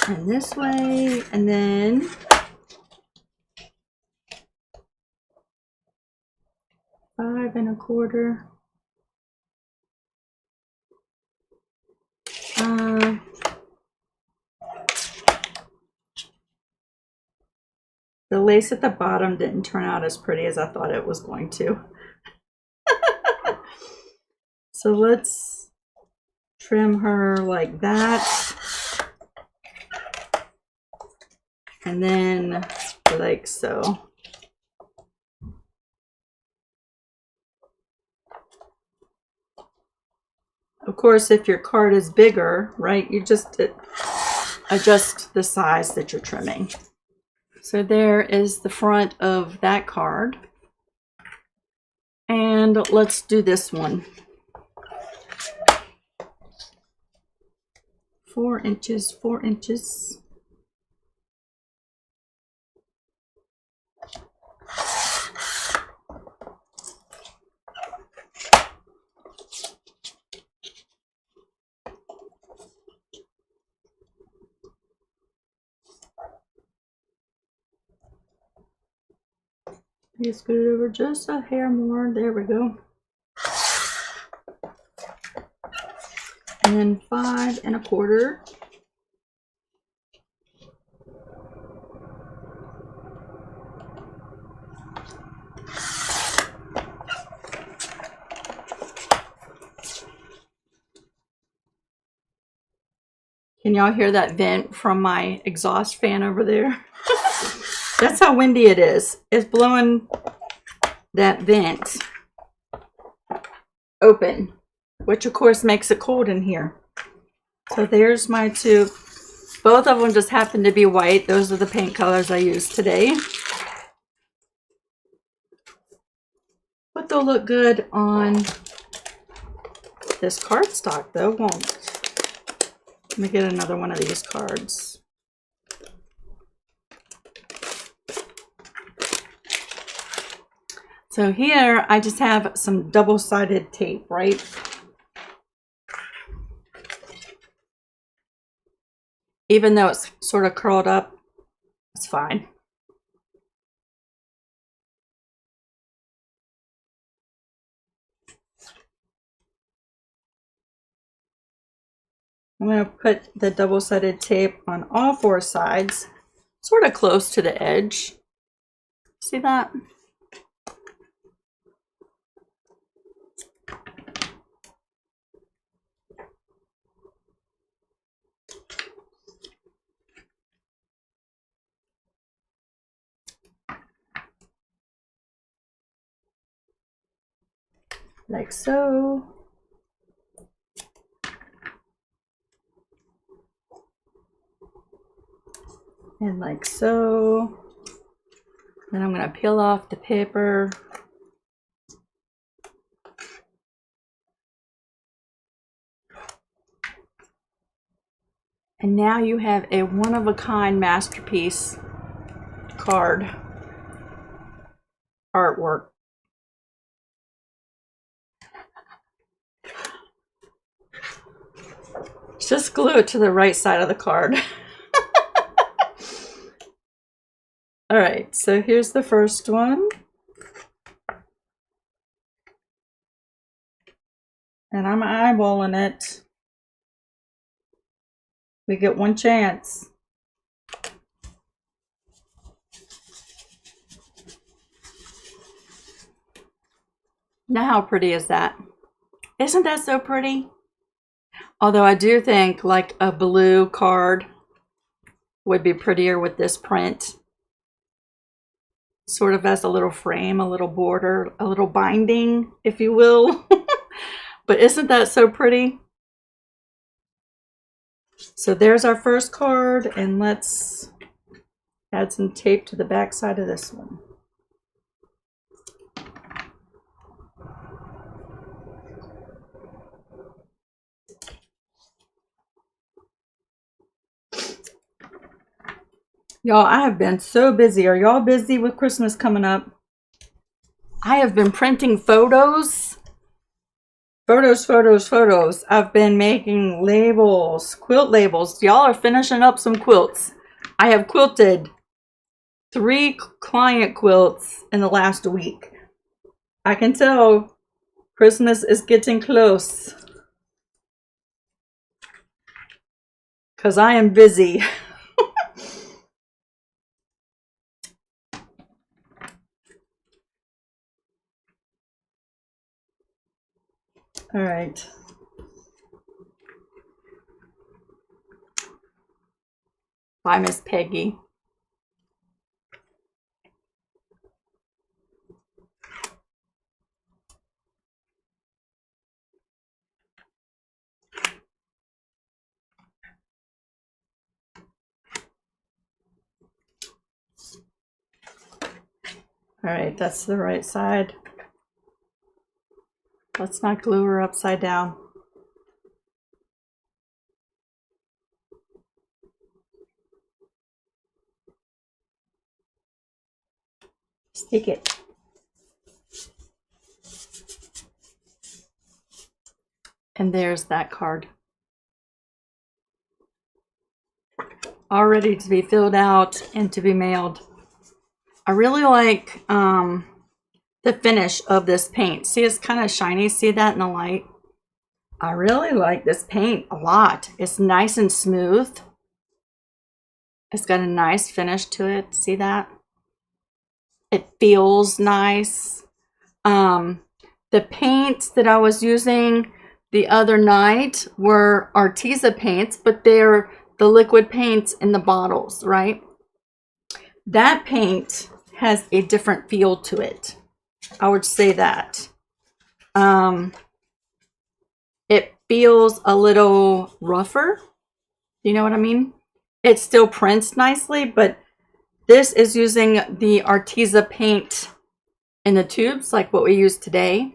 And this way, and then 5¼ the lace at the bottom didn't turn out as pretty as I thought it was going to. So let's trim her like that. And then like so. Of course, if your card is bigger, right, you just adjust the size that you're trimming. So there is the front of that card. And let's do this one. 4 inches, 4 inches. You scoot it over just a hair more. There we go. And then 5¼ Can y'all hear that vent from my exhaust fan over there? That's how windy it is. It's blowing that vent open, which of course makes it cold in here. So there's my two. Both of them just happen to be white. Those are the paint colors I used today. But they'll look good on this cardstock though, won't it? Let me get another one of these cards. So here I just have some double-sided tape, right? Even though it's sort of curled up, it's fine. I'm going to put the double-sided tape on all 4 sides, sort of close to the edge. See that? Like so. And like so. Then I'm going to peel off the paper. And now you have a one-of-a-kind masterpiece card artwork. Just glue it to the right side of the card. All right, so here's the first one. And I'm eyeballing it. We get one chance. Now how pretty is that? Isn't that so pretty? Although I do think like a blue card would be prettier with this print. Sort of as a little frame, a little border, a little binding, if you will. But isn't that so pretty? So there's our first card, and let's add some tape to the back side of this one. Y'all, I have been so busy. Are y'all busy with Christmas coming up? I have been printing photos. Photos. I've been making labels, quilt labels. Y'all are finishing up some quilts. I have quilted 3 client quilts in the last week. I can tell Christmas is getting close. Because I am busy. All right. Bye, Miss Peggy. All right, that's the right side. Let's not glue her upside down. Stick it. And there's that card. All ready to be filled out and to be mailed. I really like the finish of this paint. See, it's kind of shiny. See that in the light? I really like this paint a lot. It's nice and smooth. It's got a nice finish to it. See that? It feels nice. The paints that I was using the other night were Arteza paints, but they're the liquid paints in the bottles, right? That paint has a different feel to it. I would say that. It feels a little rougher. You know what I mean? It still prints nicely, but this is using the Arteza paint in the tubes, like what we use today.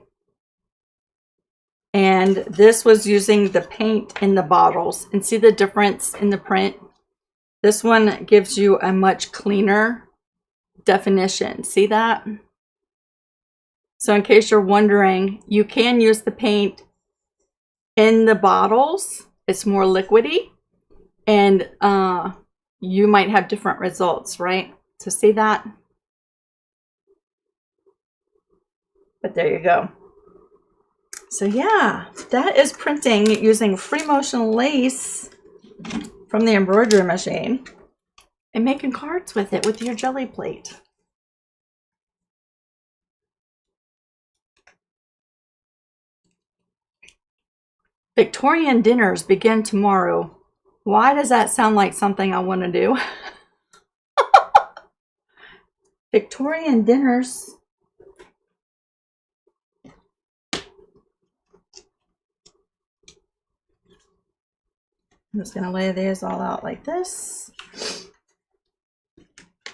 And this was using the paint in the bottles. And see the difference in the print? This one gives you a much cleaner definition. See that? So in case you're wondering, you can use the paint in the bottles. It's more liquidy. And you might have different results, right? So see that? But there you go. So yeah, that is printing using free motion lace from the embroidery machine and making cards with it with your Gelli plate. Victorian dinners begin tomorrow. Why does that sound like something I want to do? Victorian dinners. I'm just going to lay these all out like this.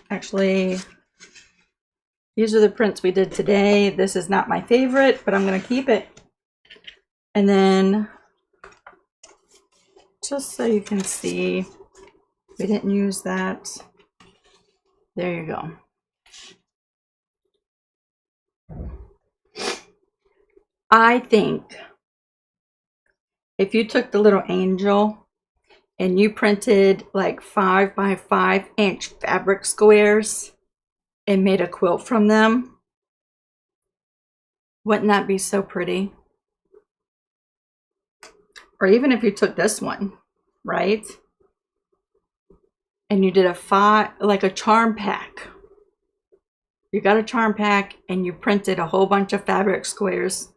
Actually, these are the prints we did today. This is not my favorite, but I'm going to keep it. And then, just so you can see, we didn't use that. There you go. I think if you took the little angel and you printed like 5 by 5 inch fabric squares and made a quilt from them. Wouldn't that be so pretty? Or even if you took this one, right? And you did like a charm pack. You got a charm pack and you printed a whole bunch of fabric squares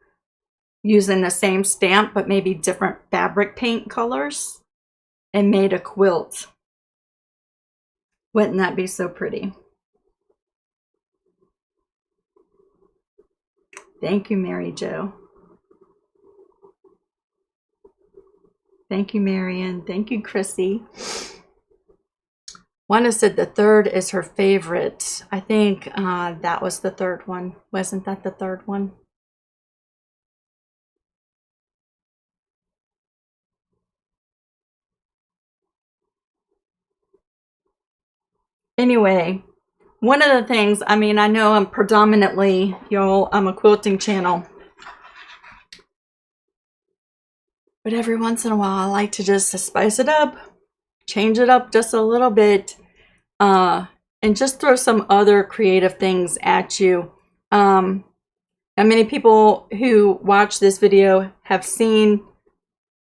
using the same stamp, but maybe different fabric paint colors, and made a quilt. Wouldn't that be so pretty? Thank you, Mary Jo. Thank you, Marion. Thank you, Chrissy. Wanda said the third is her favorite. I think that was the third one. Wasn't that the third one? Anyway, one of the things, I mean, I know I'm predominantly, y'all, I'm a quilting channel. But every once in a while, I like to just spice it up, change it up just a little bit, and just throw some other creative things at you. And many people who watch this video have seen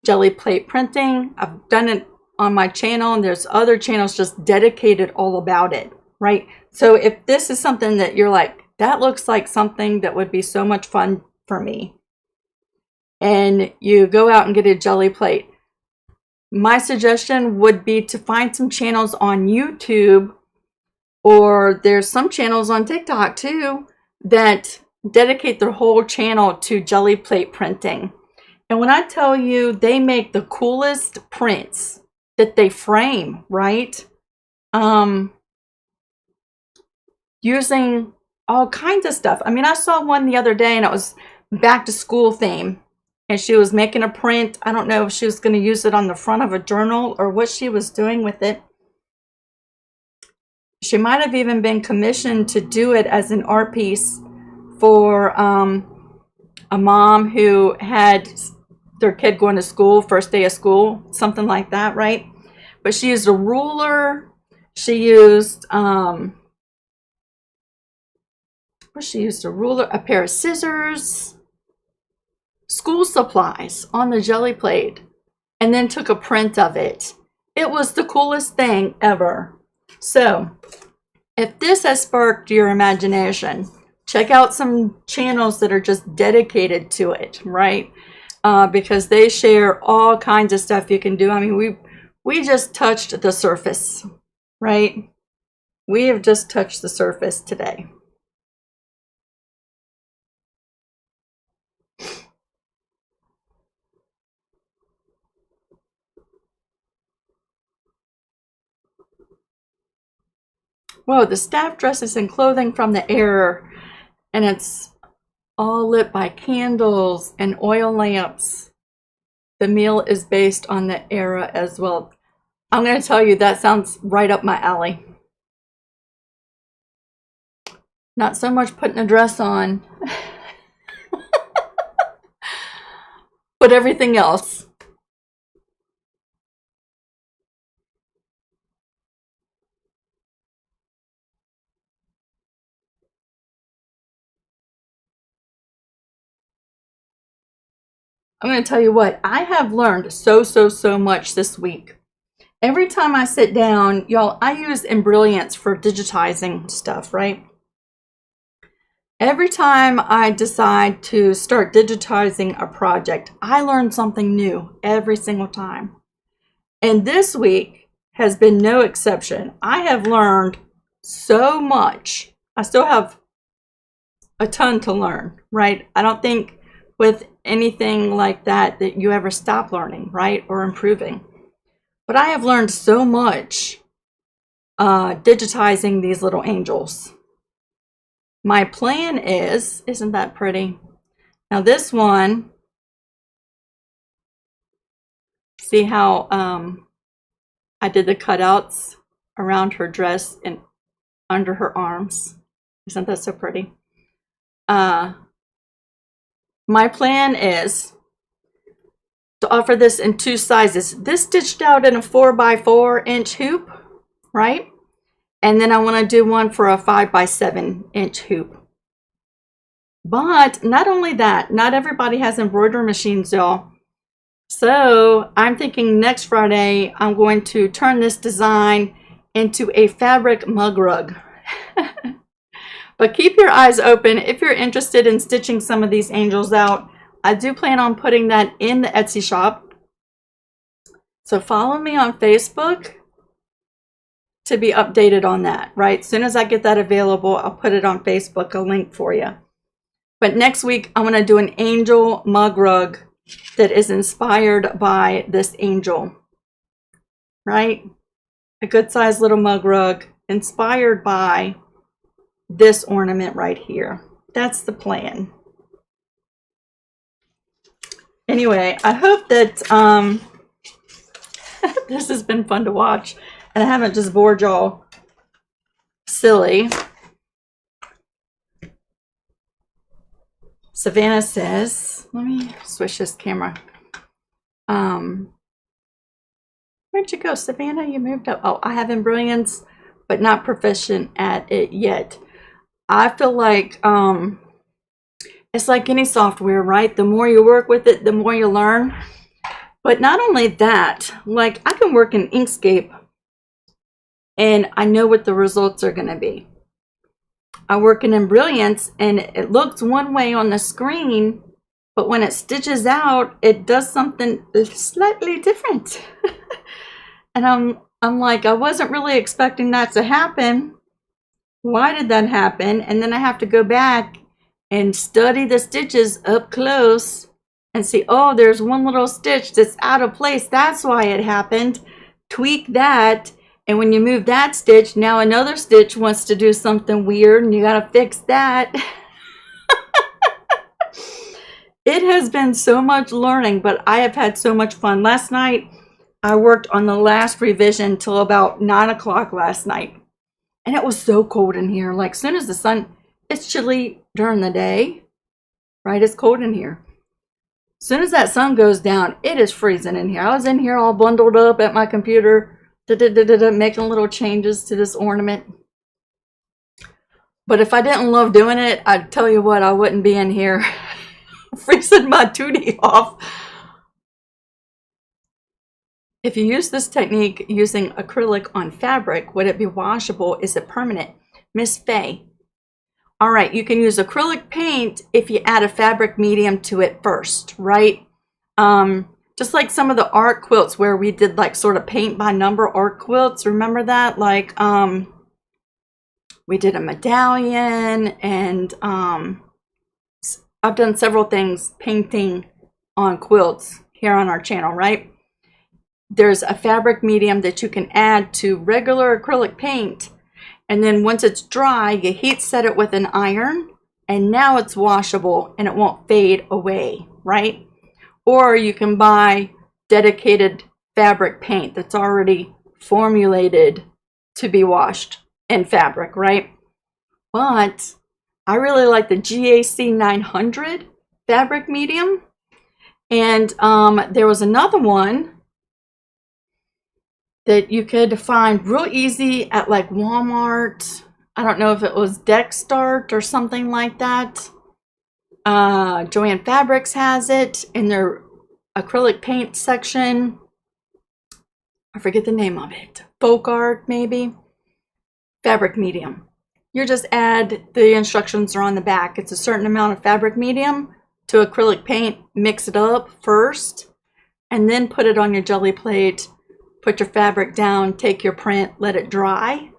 jelly plate printing. I've done it on my channel, and there's other channels just dedicated all about it, right? So if this is something that you're like, that looks like something that would be so much fun for me, and you go out and get a jelly plate, my suggestion would be to find some channels on YouTube, or there's some channels on TikTok too that dedicate their whole channel to jelly plate printing. And when I tell you, they make the coolest prints that they frame, right? Using all kinds of stuff. I mean, I saw one the other day and it was back to school theme. And she was making a print. I don't know if she was going to use it on the front of a journal or what she was doing with it. She might have even been commissioned to do it as an art piece for a mom who had their kid going to school, first day of school, something like that, right? But she used a ruler. She used, she used a ruler, a pair of scissors, school supplies on the jelly plate, and then took a print of it. It was the coolest thing ever. So if this has sparked your imagination, check out some channels that are just dedicated to it, right? Because they share all kinds of stuff you can do. I mean, we just touched the surface, right? We have just touched the surface today. Whoa, the staff dresses and clothing from the air, and it's all lit by candles and oil lamps. The meal is based on the era as well. I'm going to tell you, that sounds right up my alley. Not so much putting a dress on, but everything else. I'm going to tell you what, I have learned so much this week. Every time I sit down, y'all, I use Embroidered for digitizing stuff, right? Every time I decide to start digitizing a project, I learn something new every single time. And this week has been no exception. I have learned so much. I still have a ton to learn, right? I don't think with anything like that you ever stop learning, right? Or improving. But I have learned so much digitizing these little angels. My plan is, isn't that pretty? Now this one, see how I did the cutouts around her dress and under her arms. Isn't that so pretty? My plan is to offer this in two sizes. This stitched out in a 4x4 inch hoop, right? And then I want to do one for a 5x7-inch hoop. But not only that, not everybody has embroidery machines, y'all. So I'm thinking next Friday, I'm going to turn this design into a fabric mug rug. But keep your eyes open if you're interested in stitching some of these angels out. I do plan on putting that in the Etsy shop. So follow me on Facebook to be updated on that, right? As soon as I get that available, I'll put it on Facebook, a link for you. But next week, I'm going to do an angel mug rug that is inspired by this angel, right? A good sized little mug rug inspired by this ornament right here. That's the plan. Anyway, I hope that this has been fun to watch and I haven't just bored y'all silly. Savannah says, let me switch this camera. Where'd you go, Savannah? You moved up. Oh, I have Embroidered, but not proficient at it yet. I feel like it's like any software, right? The more you work with it, the more you learn. But not only that, like I can work in Inkscape and I know what the results are going to be. I work in Embroidered and it looks one way on the screen, but when it stitches out, it does something slightly different. And I'm like, I wasn't really expecting that to happen. Why did that happen? And then I have to go back and study the stitches up close and see, oh, there's one little stitch that's out of place. That's why it happened. Tweak that. And when you move that stitch, now another stitch wants to do something weird and you got to fix that. It has been so much learning, but I have had so much fun. Last night, I worked on the last revision till about 9 o'clock last night. And it was so cold in here. Like, as soon as the sun, it's chilly during the day, right? It's cold in here. As soon as that sun goes down, it is freezing in here. I was in here all bundled up at my computer, making little changes to this ornament. But if I didn't love doing it, I'd tell you what, I wouldn't be in here freezing my 2D off. If you use this technique using acrylic on fabric, would it be washable? Is it permanent? Miss Faye. All right, you can use acrylic paint if you add a fabric medium to it first, right? Just like some of the art quilts where we did like sort of paint by number art quilts. Remember that? Like we did a medallion and I've done several things painting on quilts here on our channel, right? There's a fabric medium that you can add to regular acrylic paint. And then once it's dry, you heat set it with an iron and now it's washable and it won't fade away, right? Or you can buy dedicated fabric paint that's already formulated to be washed in fabric, right? But I really like the GAC 900 fabric medium. And there was another one that you could find real easy at like Walmart. I don't know if it was Dexstart or something like that. Joanne Fabrics has it in their acrylic paint section. I forget the name of it. Folk art, maybe. Fabric medium. You just add, the instructions are on the back. It's a certain amount of fabric medium to acrylic paint. Mix it up first and then put it on your jelly plate. Put your fabric down, take your print, let it dry,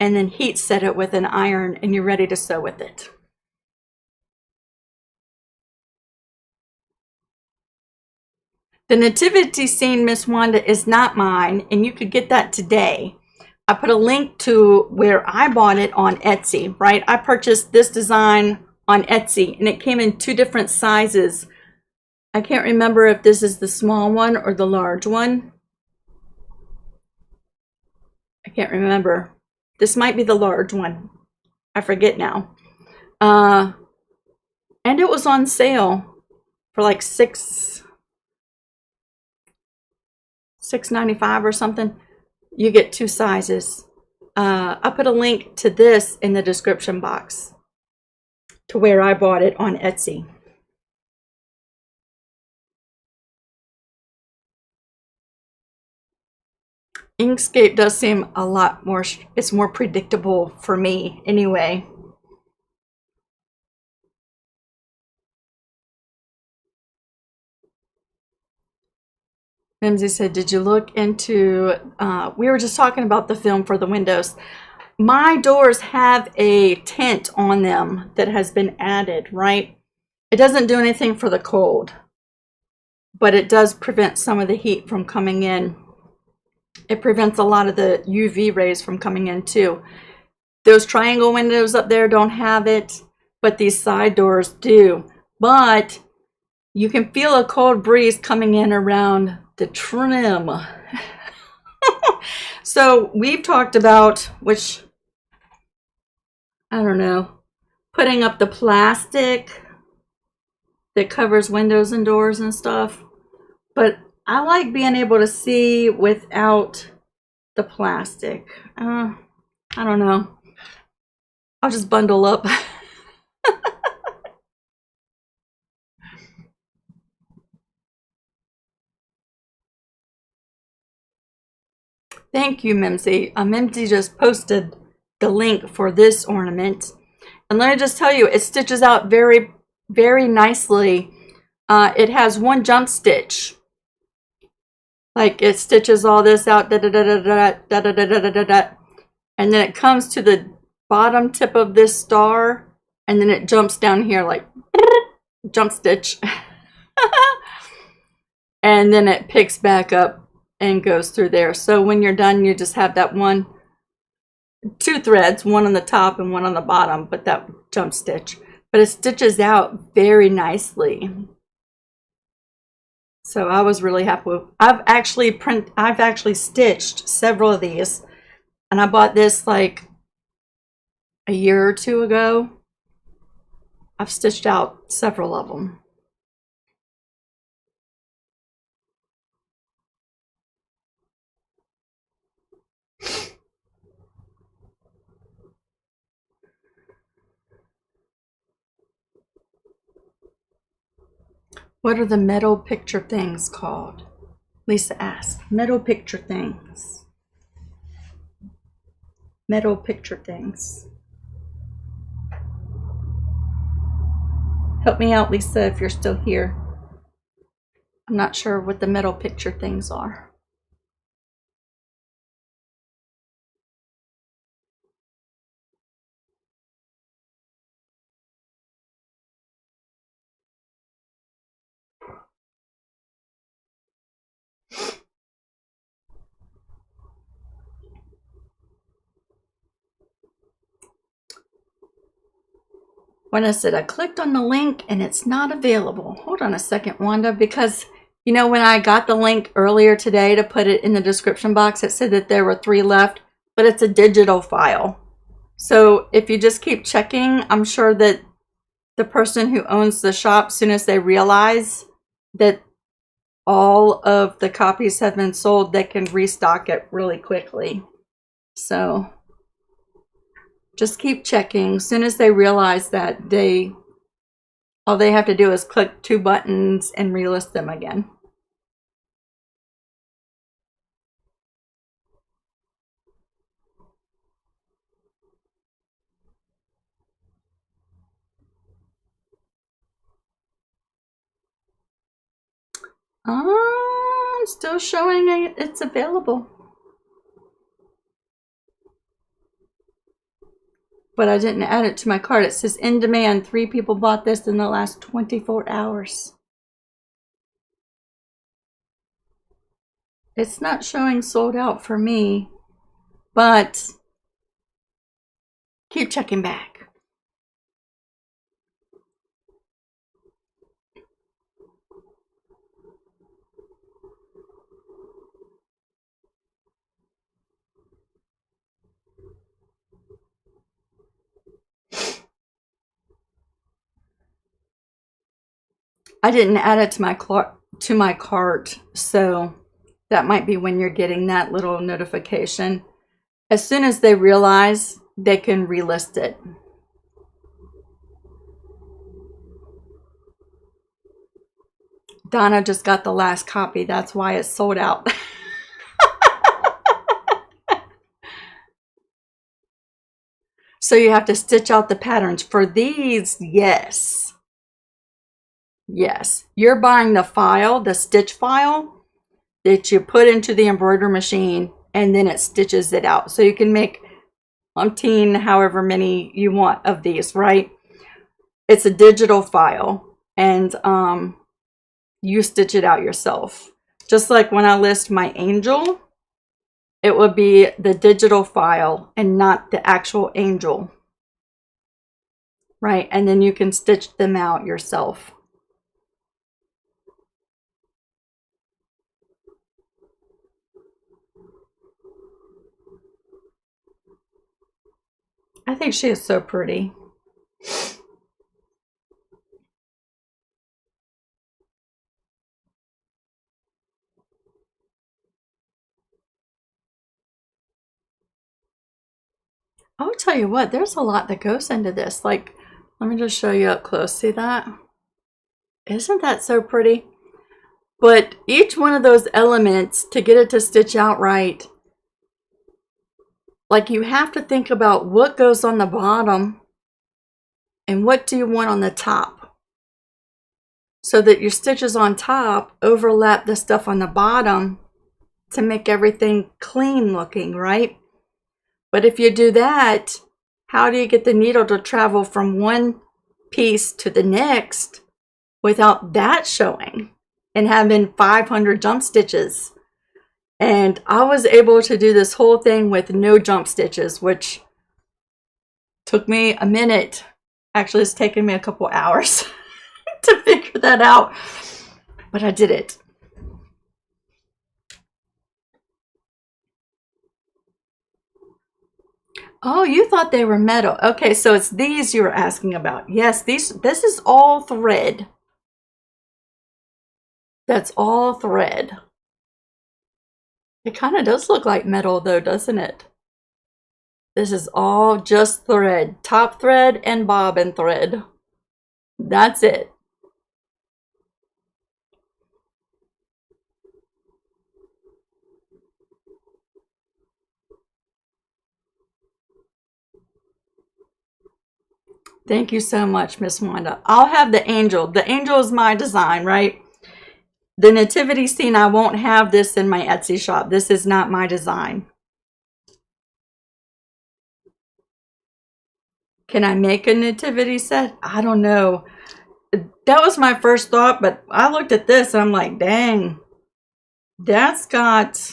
and then heat set it with an iron and you're ready to sew with it. The nativity scene, Miss Wanda, is not mine, and you could get that today. I put a link to where I bought it on Etsy, right? I purchased this design on Etsy, and it came in 2 different sizes. I can't remember if this is the small one or the large one. I can't remember. This might be the large one. I forget now. And it was on sale for like $6.95 or something. You get 2 sizes. I'll put a link to this in the description box to where I bought it on Etsy. Inkscape does seem a lot more, it's more predictable for me anyway. Mimsy said, did you look into, we were just talking about the film for the windows. My doors have a tint on them that has been added, right? It doesn't do anything for the cold, but it does prevent some of the heat from coming in. It prevents a lot of the UV rays from coming in too. Those triangle windows up there don't have it, but these side doors do. But you can feel a cold breeze coming in around the trim. So we've talked about, which, I don't know, putting up the plastic that covers windows and doors and stuff. But I like being able to see without the plastic. I don't know. I'll just bundle up. Thank you, Mimsy. Mimsy just posted the link for this ornament. And let me just tell you, it stitches out very, very nicely. It has one jump stitch. Like it stitches all this out, da da da da da da da da da da da, and then it comes to the bottom tip of this star, and then it jumps down here like jump stitch, and then it picks back up and goes through there. So when you're done, you just have that two threads, one on the top and one on the bottom, but that jump stitch. But it stitches out very nicely. So I was really happy with. I've actually stitched several of these, and I bought this like a year or two ago. I've stitched out several of them. What are the metal picture things called? Lisa asked. Metal picture things. Metal picture things. Help me out, Lisa, if you're still here. I'm not sure what the metal picture things are. Wanda said, I clicked on the link and it's not available. Hold on a second, Wanda, because you know when I got the link earlier today to put it in the description box, it said that there were 3 left, but it's a digital file. So if you just keep checking, I'm sure that the person who owns the shop, as soon as they realize that all of the copies have been sold, they can restock it really quickly. So just keep checking. As soon as they realize that, all they have to do is click 2 buttons and relist them again. Still showing it's available. But I didn't add it to my cart. It says in demand. 3 people bought this in the last 24 hours. It's not showing sold out for me, but keep checking back. I didn't add it to my cart, so that might be when you're getting that little notification. as soon as they realize they can relist it. Donna just got the last copy. That's why it's sold out. So you have to stitch out the patterns. For these, yes. Yes. You're buying the file, the stitch file, that you put into the embroidery machine, and then it stitches it out. So you can make umpteen, however many you want of these, right? It's a digital file, and you stitch it out yourself. Just like when I list my angel, it would be the digital file and not the actual angel, right? And then you can stitch them out yourself. I think she is so pretty. I'll tell you what, there's a lot that goes into this. Like, let me just show you up close. See that? Isn't that so pretty? But each one of those elements, to get it to stitch out right, like you have to think about what goes on the bottom and what do you want on the top, so that your stitches on top overlap the stuff on the bottom to make everything clean looking, right? But if you do that, how do you get the needle to travel from one piece to the next without that showing and having 500 jump stitches? And I was able to do this whole thing with no jump stitches, which took me a minute. Actually, it's taken me a couple hours to figure that out, but I did it. Oh, you thought they were metal. Okay, so it's these you were asking about. Yes, this is all thread. That's all thread. It kind of does look like metal though, doesn't it? This is all just thread. Top thread and bobbin thread. That's it. Thank you so much, Miss Wanda. I'll have the angel. The angel is my design, right? The nativity scene, I won't have this in my Etsy shop. This is not my design. Can I make a nativity set? I don't know. That was my first thought, but I looked at this and I'm like, dang, that's got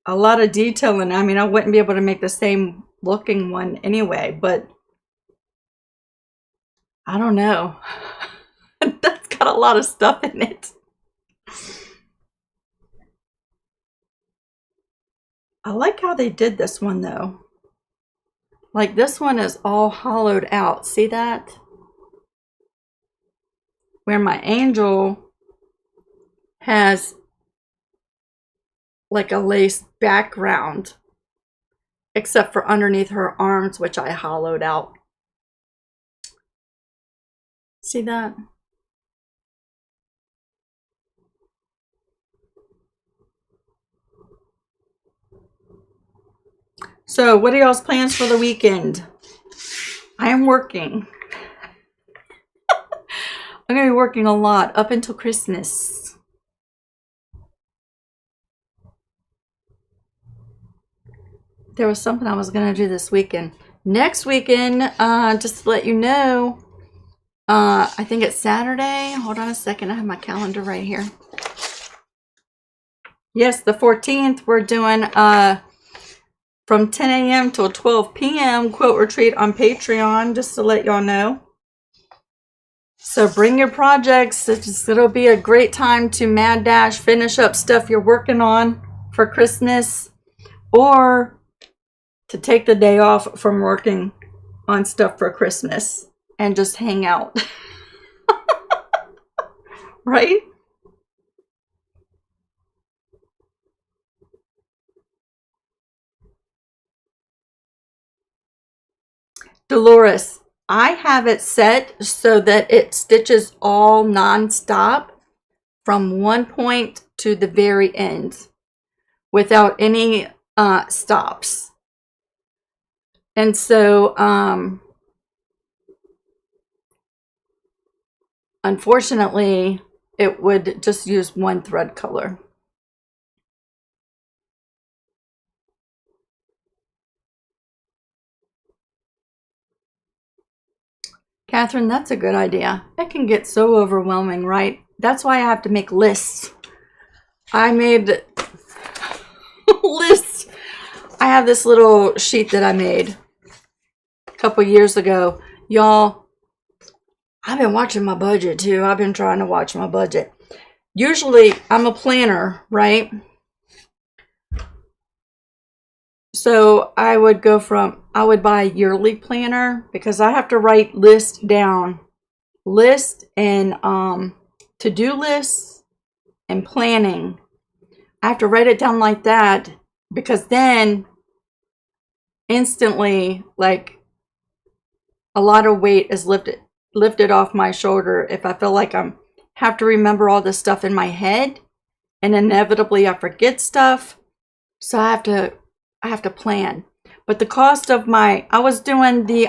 a lot of detail in it. I mean, I wouldn't be able to make the same looking one anyway, but I don't know. That's got a lot of stuff in it. I like how they did this one though. Like this one is all hollowed out. See that? Where my angel has like a lace background, except for underneath her arms, which I hollowed out. See that? So what are y'all's plans for the weekend? I am working. I'm going to be working a lot up until Christmas. There was something I was going to do this weekend. Next weekend, just to let you know, I think it's Saturday. Hold on a second. I have my calendar right here. Yes, the 14th, we're doing from 10 a.m. till 12 p.m. quilt retreat on Patreon, just to let y'all know. So bring your projects. It'll be a great time to mad dash, finish up stuff you're working on for Christmas, or to take the day off from working on stuff for Christmas and just hang out. Right? Dolores, I have it set so that it stitches all non-stop from one point to the very end without any stops. And so unfortunately it would just use one thread color. Catherine, that's a good idea. It can get so overwhelming, right? That's why I have to make lists. I made lists. I have this little sheet that I made a couple years ago. Y'all, I've been watching my budget too. I've been trying to watch my budget. Usually I'm a planner, right? So I would buy a yearly planner because I have to write lists down. List and to-do lists and planning. I have to write it down like that because then instantly, like, a lot of weight is lifted off my shoulder if I feel like I have to remember all this stuff in my head, and inevitably I forget stuff. So I have to plan. But the cost of I was doing the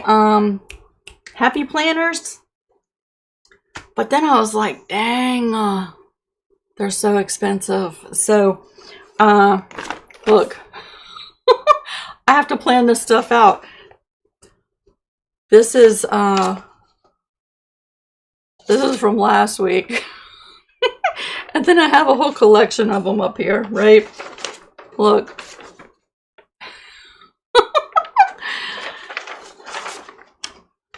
happy planners, but then I was like, dang, they're so expensive. So look, I have to plan this stuff out. This is from last week. And then I have a whole collection of them up here, right? Look.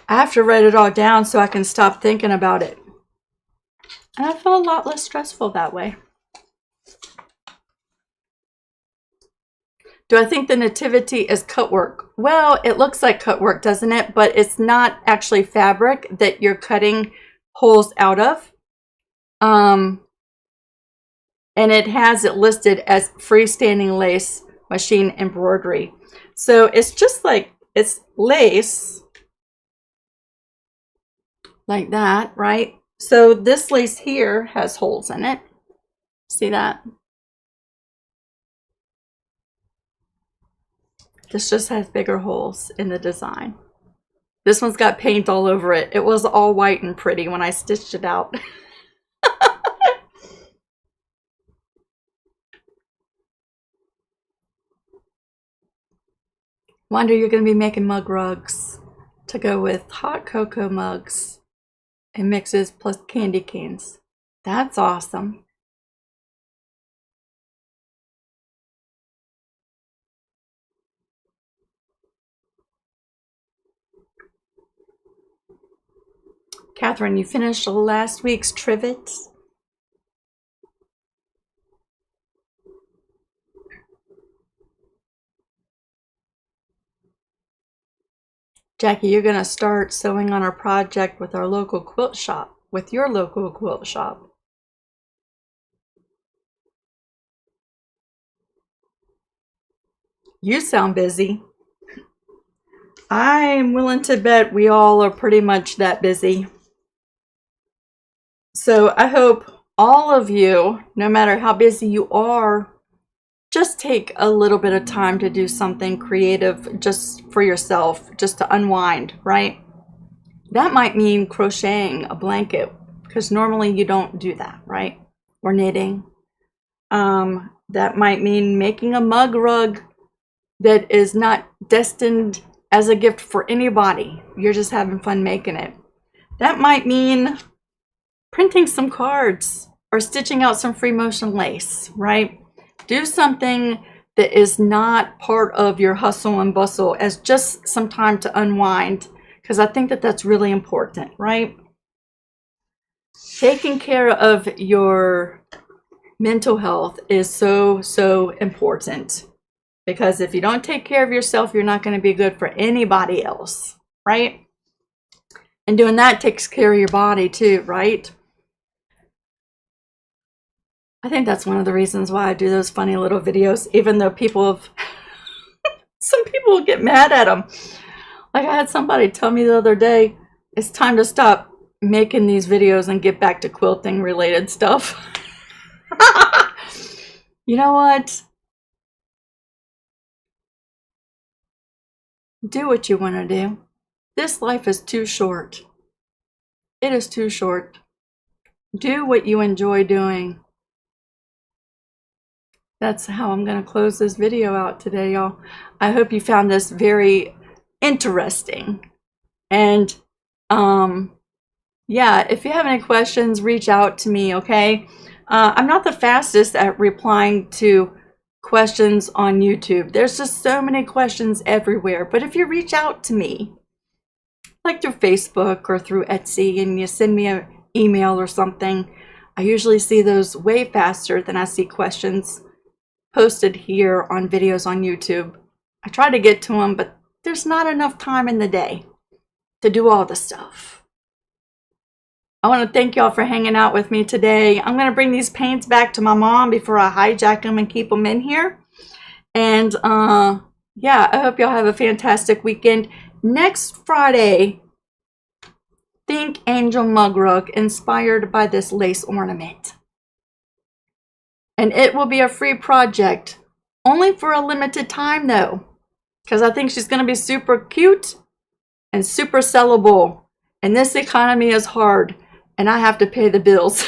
I have to write it all down so I can stop thinking about it. And I feel a lot less stressful that way. Do I think the nativity is cut work? Well, it looks like cut work, doesn't it? But it's not actually fabric that you're cutting holes out of. And it has it listed as freestanding lace machine embroidery. So it's just like, it's lace like that, right? So this lace here has holes in it. See that? This just has bigger holes in the design. This one's got paint all over it. It was all white and pretty when I stitched it out. Wonder you're going to be making mug rugs to go with hot cocoa mugs and mixes plus candy canes. That's awesome. Catherine, you finished last week's trivets? Jackie, you're going to start sewing on our project with our local quilt shop, with your local quilt shop. You sound busy. I'm willing to bet we all are pretty much that busy. So I hope all of you, no matter how busy you are, just take a little bit of time to do something creative just for yourself, just to unwind, right? That might mean crocheting a blanket, because normally you don't do that, right? Or knitting. That might mean making a mug rug that is not destined as a gift for anybody. You're just having fun making it. That might mean printing some cards or stitching out some free motion lace, right? Do something that is not part of your hustle and bustle as just some time to unwind, because I think that that's really important, right? Taking care of your mental health is so, so important, because if you don't take care of yourself, you're not going to be good for anybody else, right? And doing that takes care of your body too, right? I think that's one of the reasons why I do those funny little videos, even though people have, some people get mad at them. Like I had somebody tell me the other day, it's time to stop making these videos and get back to quilting related stuff. You know what? Do what you want to do. This life is too short. It is too short. Do what you enjoy doing. That's how I'm going to close this video out today, y'all. I hope you found this very interesting. And yeah, if you have any questions, reach out to me, okay? I'm not the fastest at replying to questions on YouTube. There's just so many questions everywhere. But if you reach out to me, like through Facebook or through Etsy, and you send me an email or something, I usually see those way faster than I see questions posted here on videos on YouTube. I try to get to them, but there's not enough time in the day to do all the stuff. I want to thank y'all for hanging out with me today. I'm going to bring these paints back to my mom before I hijack them and keep them in here. And yeah, I hope y'all have a fantastic weekend. Next Friday, Think Angel Mug Rug inspired by this lace ornament. And it will be a free project, only for a limited time though, because I think she's going to be super cute and super sellable. And this economy is hard, and I have to pay the bills.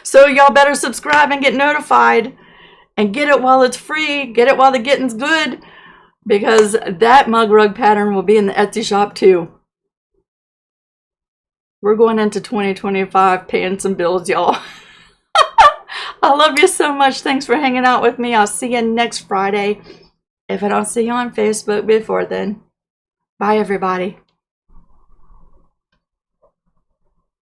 So y'all better subscribe and get notified, and get it while it's free. Get it while the getting's good, because that mug rug pattern will be in the Etsy shop too. We're going into 2025 paying some bills, y'all. I love you so much. Thanks for hanging out with me. I'll see you next Friday. If I don't see you on Facebook before then. Bye, everybody.